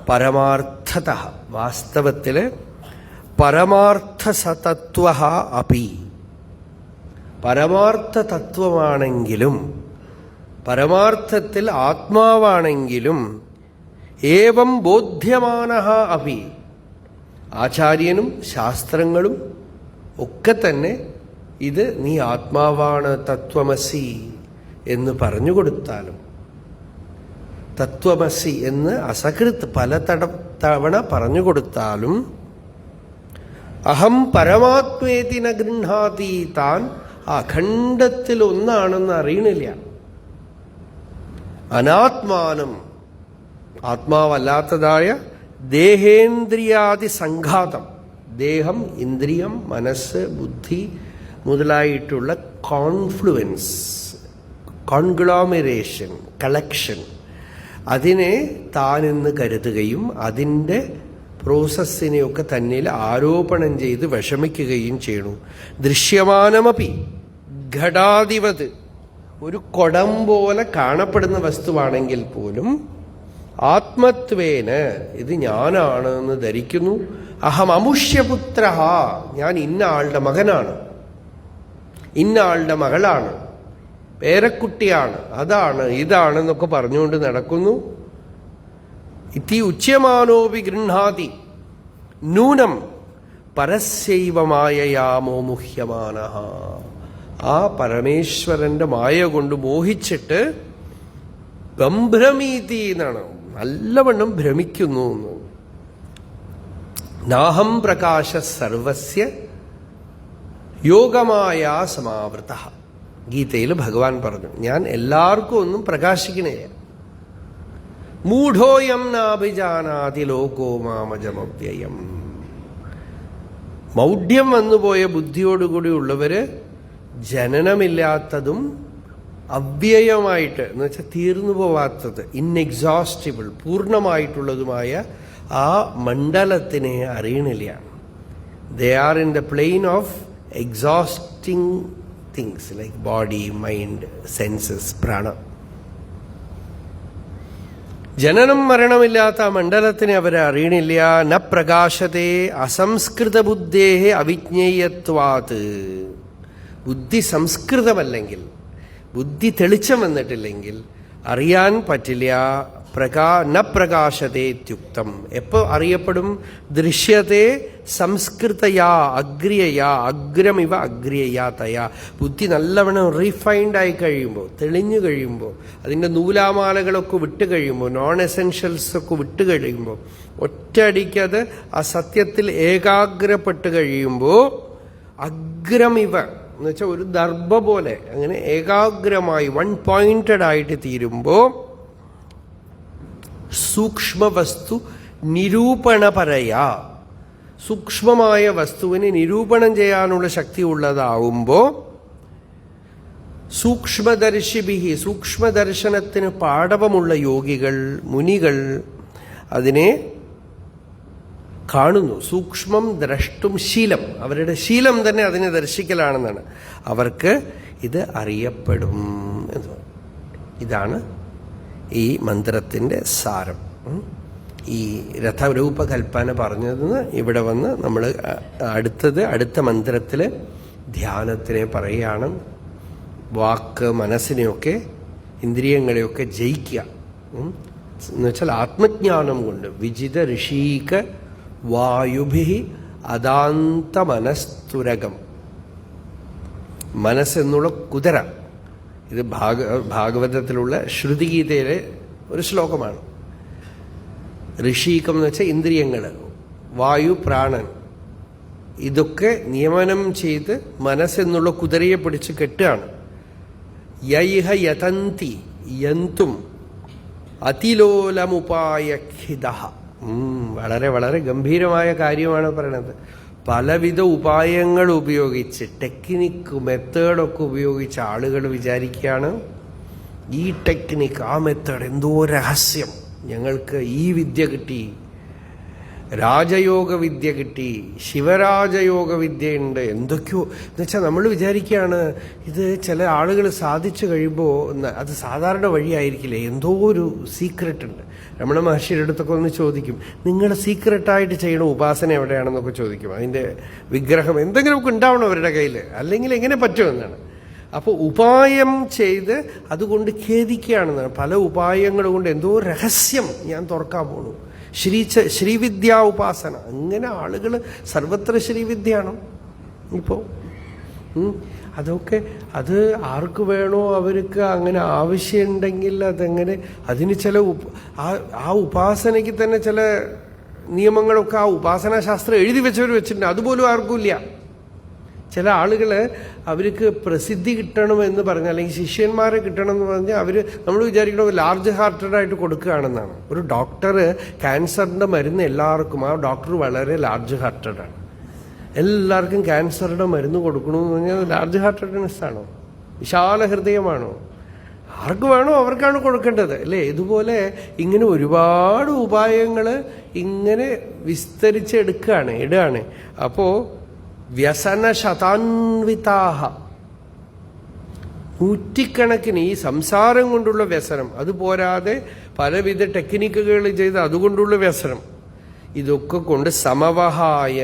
പരമാർത്ഥത, വാസ്തവത്തിൽ പരമാർത്ഥ സതത്വ അപി, പരമാർത്ഥ തത്വമാണെങ്കിലും പരമാർത്ഥത്തിൽ ആത്മാവാണെങ്കിലും ഏവം ബോധ്യമാനഃ അപി, ആചാര്യനും ശാസ്ത്രങ്ങളും ഒക്കെ തന്നെ ഇത് നീ ആത്മാവാണ്, തത്വമസി എന്ന് പറഞ്ഞു കൊടുത്താലും, തത്വമസി എന്ന് അസകൃത് പല തവണ പറഞ്ഞു കൊടുത്താലും, അഹം പരമാത്മേതി ന ഗൃഹാതി, താൻ അഖണ്ഡത്തിൽ ഒന്നാണെന്ന് അറിയണില്ല. അനാത്മാനം, ആത്മാവല്ലാത്തതായ ദേഹേന്ദ്രിയാദി സംഘാതം, ദേഹം, ഇന്ദ്രിയം, മനസ്സ്, ബുദ്ധി മുതലായിട്ടുള്ള കോൺഫ്ലുവൻസ്, കോൺഗ്ലോമറേഷൻ, കളക്ഷൻ, അതിനെ താനെന്ന് കരുതുകയും അതിൻ്റെ പ്രോസസ്സിനെയൊക്കെ തന്നിൽ ആരോപണം ചെയ്ത് വിഷമിക്കുകയും ചെയ്യണു. ദൃശ്യമാനമപി ഘടാധിപത്, ഒരു കുടം പോലെ കാണപ്പെടുന്ന വസ്തുവാണെങ്കിൽ പോലും ആത്മത്വേന ഇത് ഞാനാണ് എന്ന് ധരിക്കുന്നു. അഹം അമുഷ്യപുത്ര, ഞാൻ ഇന്ന ആളുടെ മകനാണ്, ഇന്ന ആളുടെ മകളാണ്, പേരക്കുട്ടിയാണ്, അതാണ് ഇതാണെന്നൊക്കെ പറഞ്ഞുകൊണ്ട് നടക്കുന്നു. ഇതി ഉച്യമാനോപി ഗൃഹാതി നൂനം പരസ്യൈവ മായയാമോ മുഹ്യമാന. ആ പരമേശ്വരന്റെ മായ കൊണ്ട് മോഹിച്ചിട്ട് ഗംഭ്രമീതി എന്നാണ്, നല്ലവണ്ണം ഭ്രമിക്കുന്നു. നാഹം പ്രകാശ സർവസ്യ യോഗമായ സമാവൃത. ഗീതയിൽ ഭഗവാൻ പറഞ്ഞു, ഞാൻ എല്ലാവർക്കും ഒന്നും പ്രകാശിക്കണേ. മൂഢോയം നാഭിജാനാതി ലോകോ മാമജമവ്യയം. മൗഢ്യം വന്നുപോയ ബുദ്ധിയോടുകൂടി ഉള്ളവര് ജനനമില്ലാത്തതും അവ്യയമായിട്ട് എന്ന് വെച്ചാൽ തീർന്നു പോവാത്തത്, ഇൻഎക്സോസ്റ്റിബിൾ, പൂർണ്ണമായിട്ടുള്ളതുമായ ആ മണ്ഡലത്തിനെ അറിയണില്ല. They are in the plane of exhausting things like body, mind, senses, pranam. ജനനം മരണമില്ലാത്ത ആ മണ്ഡലത്തിനെ അവരെ അറിയണില്ല. ന പ്രകാശത്തെ അസംസ്കൃത ബുദ്ധേ അവിജ്ഞേയത്വാത്. ബുദ്ധി സംസ്കൃതമല്ലെങ്കിൽ, ബുദ്ധി തെളിച്ചം വന്നിട്ടില്ലെങ്കിൽ അറിയാൻ പറ്റില്ല. ന പ്രകാശത്തെ ഇത്യുക്തം. എപ്പോ അറിയപ്പെടും? ദൃശ്യത്തെ സംസ്കൃതയാ അഗ്രിയയാ, അഗ്രമിവ അഗ്രിയയാ തയാ. ബുദ്ധി നല്ലവണ്ണം റീഫൈൻഡ് ആയി കഴിയുമ്പോൾ, തെളിഞ്ഞു കഴിയുമ്പോൾ, അതിൻ്റെ നൂലാമാലകളൊക്കെ വിട്ട് കഴിയുമ്പോൾ, നോൺ എസെൻഷ്യൽസ് ഒക്കെ വിട്ട് കഴിയുമ്പോൾ, ഒറ്റയടിക്കത് ആ സത്യത്തിൽ ഏകാഗ്രപ്പെട്ട് കഴിയുമ്പോൾ അഗ്രമിവ എന്ന് വെച്ചാൽ ഒരു ദർഭ പോലെ അങ്ങനെ ഏകാഗ്രമായി വൺ പോയിന്റഡ് ആയിട്ട് തീരുമ്പോൾ സൂക്ഷ്മവസ്തു നിരൂപണപരയാ, സൂക്ഷ്മമായ വസ്തുവിനെ നിരൂപണം ചെയ്യാനുള്ള ശക്തി ഉള്ളതാവുമ്പോൾ സൂക്ഷ്മദർശിഭിഹി, സൂക്ഷ്മദർശനത്തിന് പാടവമുള്ള യോഗികൾ, മുനികൾ അതിനെ കാണുന്നു. സൂക്ഷ്മം ദ്രഷ്ടും ശീലം, അവരുടെ ശീലം തന്നെ അതിനെ ദർശിക്കലാണെന്നാണ്. അവർക്ക് ഇത് അറിയപ്പെടും എന്ന് പറയും. ഇതാണ് ഈ മന്ത്രത്തിൻ്റെ സാരം. ഈ രഥരൂപകൽപ്പന പറഞ്ഞതെന്ന് ഇവിടെ വന്ന് നമ്മൾ അടുത്ത മന്ത്രത്തിൽ ധ്യാനത്തിനെ പറയുകയാണ്. വാക്ക്, മനസ്സിനെയൊക്കെ, ഇന്ദ്രിയങ്ങളെയൊക്കെ ജയിക്കുക എന്ന് വെച്ചാൽ ആത്മജ്ഞാനം കൊണ്ട്. വിജിത ഋഷീക വായുഭി അദാന്ത മനസ്തുരകം. മനസ്സെന്നുള്ള കുതിര. ഇത് ഭാഗവതത്തിലുള്ള ശ്രുതിഗീതയിലെ ഒരു ശ്ലോകമാണ്. ഋഷീകം എന്ന് വെച്ചാൽ ഇന്ദ്രിയങ്ങൾ, വായു, പ്രാണൻ, ഇതൊക്കെ നിയമനം ചെയ്ത് മനസ്സെന്നുള്ള കുതിരയെ പിടിച്ച് കെട്ടുകയാണ്. യൈഹ യതന്തി യന്തും അതിലോലമുപായഖിത. വളരെ വളരെ ഗംഭീരമായ കാര്യമാണ് പറയണത്. പലവിധ ഉപായങ്ങൾ ഉപയോഗിച്ച്, ടെക്നിക്ക്, മെത്തേഡൊക്കെ ഉപയോഗിച്ച് ആളുകൾ വിചാരിക്കുകയാണ് ഈ ടെക്നിക്ക്, ആ മെത്തേഡ് എന്തോ രഹസ്യം, ഞങ്ങൾക്ക് ഈ വിദ്യ കിട്ടി, രാജയോഗ വിദ്യ കിട്ടി, ശിവരാജയോഗ വിദ്യയുണ്ട്, എന്തൊക്കെയോ എന്ന് വെച്ചാൽ നമ്മൾ വിചാരിക്കുകയാണ് ഇത് ചില ആളുകൾ സാധിച്ചു കഴിയുമ്പോൾ അത് സാധാരണ വഴിയായിരിക്കില്ലേ, എന്തോ ഒരു സീക്രട്ട് ഉണ്ട്. രമണ മഹർഷിയുടെ അടുത്തൊക്കെ ഒന്ന് ചോദിക്കും, നിങ്ങൾ സീക്രട്ടായിട്ട് ചെയ്യണ ഉപാസന എവിടെയാണെന്നൊക്കെ ചോദിക്കും. അതിൻ്റെ വിഗ്രഹം എന്തെങ്കിലുമൊക്കെ ഉണ്ടാവണം അവരുടെ കയ്യിൽ, അല്ലെങ്കിൽ എങ്ങനെ പറ്റുമെന്നാണ്. അപ്പോൾ ഉപായം ചെയ്ത് അതുകൊണ്ട് ഖേദിക്കുകയാണെന്നാണ്. പല ഉപായങ്ങൾ കൊണ്ട് എന്തോ രഹസ്യം ഞാൻ തുറക്കാൻ പോണു, ശ്രീവിദ്യാ ഉപാസന. അങ്ങനെ ആളുകൾ സർവത്ര ശ്രീവിദ്യയാണ് ഇപ്പോൾ. അതൊക്കെ അത് ആർക്ക് വേണോ അവർക്ക് അങ്ങനെ ആവശ്യമുണ്ടെങ്കിൽ അതെങ്ങനെ, അതിന് ചില ആ ഉപാസനയ്ക്ക് തന്നെ ചില നിയമങ്ങളൊക്കെ ആ ഉപാസനാശാസ്ത്രം എഴുതി വെച്ചവർ വെച്ചിട്ടുണ്ട്, അതുപോലും ആർക്കും ഇല്ല. ചില ആളുകൾ അവർക്ക് പ്രസിദ്ധി കിട്ടണമെന്ന് പറഞ്ഞാൽ, അല്ലെങ്കിൽ ശിഷ്യന്മാരെ കിട്ടണമെന്ന് പറഞ്ഞാൽ അവർ, നമ്മൾ വിചാരിക്കണം ലാർജ് ഹാർട്ടഡായിട്ട് കൊടുക്കുകയാണെന്നാണ്. ഒരു ഡോക്ടർ ക്യാൻസറിൻ്റെ മരുന്ന് എല്ലാവർക്കും, ആ ഡോക്ടർ വളരെ ലാർജ് ഹാർട്ടഡാണ്, എല്ലാവർക്കും ക്യാൻസറുടെ മരുന്ന് കൊടുക്കണമെന്ന് പറഞ്ഞാൽ ലാർജ് ഹാർട്ടഡ്നെസ് ആണോ, വിശാല ഹൃദയമാണോ? ആർക്ക് വേണോ അവർക്കാണ് കൊടുക്കേണ്ടത്, അല്ലേ? ഇതുപോലെ ഇങ്ങനെ ഒരുപാട് ഉപായങ്ങൾ ഇങ്ങനെ വിസ്തരിച്ചെടുക്കുകയാണ്, ഇടുകയാണ്. അപ്പോൾ വ്യസന ശതാൻവിതാഹ, നൂറ്റിക്കണക്കിന് ഈ സംസാരം കൊണ്ടുള്ള വ്യസനം, അതുപോരാതെ പലവിധ ടെക്നിക്കുകൾ ചെയ്ത് അതുകൊണ്ടുള്ള വ്യസനം, ഇതൊക്കെ കൊണ്ട് സമവഹായ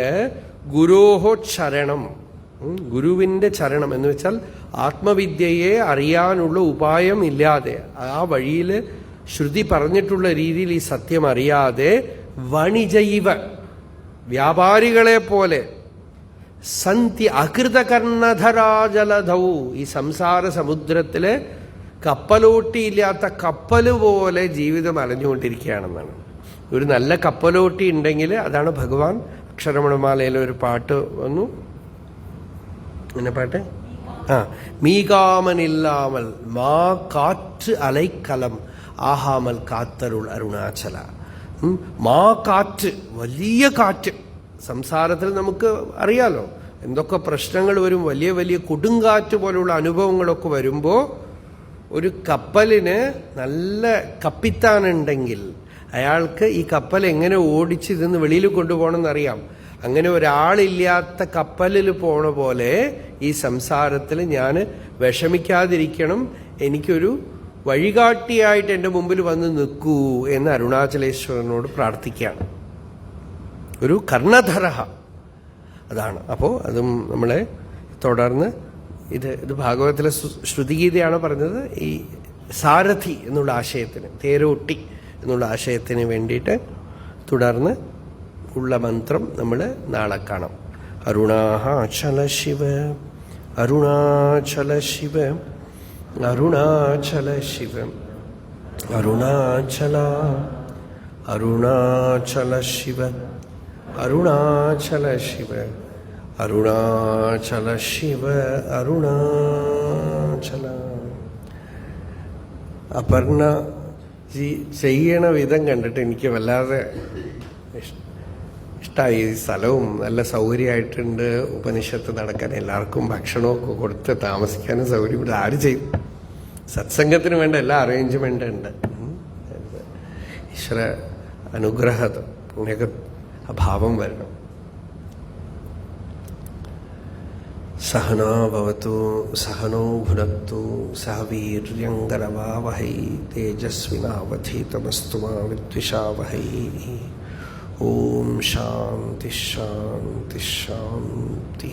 ഗുരോഹോ ചരണം, ഗുരുവിൻ്റെ ചരണം എന്ന് വെച്ചാൽ ആത്മവിദ്യയെ അറിയാനുള്ള ഉപായം ഇല്ലാതെ, ആ വഴിയിൽ ശ്രുതി പറഞ്ഞിട്ടുള്ള രീതിയിൽ ഈ സത്യം അറിയാതെ വണിജൈവ വ്യാപാരികളെ പോലെ സന്തി അകൃതകർണധരാജലധൗ, ഈ സംസാര സമുദ്രത്തില് കപ്പലോട്ടിയില്ലാത്ത കപ്പല് പോലെ ജീവിതം അലഞ്ഞുകൊണ്ടിരിക്കുകയാണെന്നാണ്. ഒരു നല്ല കപ്പലോട്ടി ഉണ്ടെങ്കിൽ അതാണ് ഭഗവാൻ. അക്ഷരമണമാലയിലെ ഒരു പാട്ട് വന്നു, എന്നെ പാട്ട്, மீகாமனில்லாமல் மா காற்று அலைக்கலம் ஆகாமல் காத்தருள் അരുണാചല. മാ കാറ്റ്, വലിയ കാറ്റ്. സംസാരത്തിൽ നമുക്ക് അറിയാലോ എന്തൊക്കെ പ്രശ്നങ്ങൾ വരും. വലിയ വലിയ കൊടുങ്കാറ്റ് പോലുള്ള അനുഭവങ്ങളൊക്കെ വരുമ്പോൾ ഒരു കപ്പലിന് നല്ല കപ്പിത്താനുണ്ടെങ്കിൽ അയാൾക്ക് ഈ കപ്പൽ എങ്ങനെ ഓടിച്ച് ഇതിന്ന് വെളിയിൽ കൊണ്ടുപോകണമെന്നറിയാം. അങ്ങനെ ഒരാളില്ലാത്ത കപ്പലിൽ പോണ പോലെ ഈ സംസാരത്തിൽ ഞാൻ വിഷമിക്കാതിരിക്കണം, എനിക്കൊരു വഴികാട്ടിയായിട്ട് എൻ്റെ മുമ്പിൽ വന്ന് നിൽക്കൂ എന്ന് അരുണാചലേശ്വരനോട് പ്രാർത്ഥിക്കുകയാണ്. ഒരു കർണധരഹ അതാണ്. അപ്പോൾ അതും നമ്മളെ തുടർന്ന് ഇത് ഭാഗവതത്തിലെ ശ്രുതിഗീതയാണ് പറഞ്ഞത്. ഈ സാരഥി എന്നുള്ള ആശയത്തിന്, തേരോട്ടി എന്നുള്ള ആശയത്തിന് വേണ്ടിയിട്ട് തുടർന്ന് ഉള്ള മന്ത്രം നമ്മൾ നാളെ കാണാം. അരുണാചല ശിവ, അരുണാചല ശിവ, അരുണാചല ശിവ, അരുണാചല, അരുണാചല ശിവ, അരുണാചല ശിവ, അരുണാചല ശിവ, അരുണാചല. അപർണ ചെയ്യണ വിധം കണ്ടിട്ട് എനിക്ക് വല്ലാതെ ഇഷ്ടമായി. ഈ സ്ഥലവും നല്ല സൗകര്യമായിട്ടുണ്ട്, ഉപനിഷത്ത് നടക്കാൻ എല്ലാവർക്കും ഭക്ഷണമൊക്കെ കൊടുത്ത് താമസിക്കാനും സൗകര്യം. ഇവിടെ ആര് ചെയ്യും? സത്സംഗത്തിന് വേണ്ട എല്ലാ അറേഞ്ച്മെൻ്റ് ഉണ്ട്. ഈശ്വര അനുഗ്രഹം അങ്ങനെയൊക്കെ അഭാവം വരണം. സഹനാ ഭവതു സഹനോ ഭുനക്തു സഹ വീര്യങ്കരവാവഹൈ തേജസ്വിനാവധീതമസ്തു മാ വിദ്വിഷാവഹൈ. ഓം ശാന്തി ശാന്തി ശാന്തി.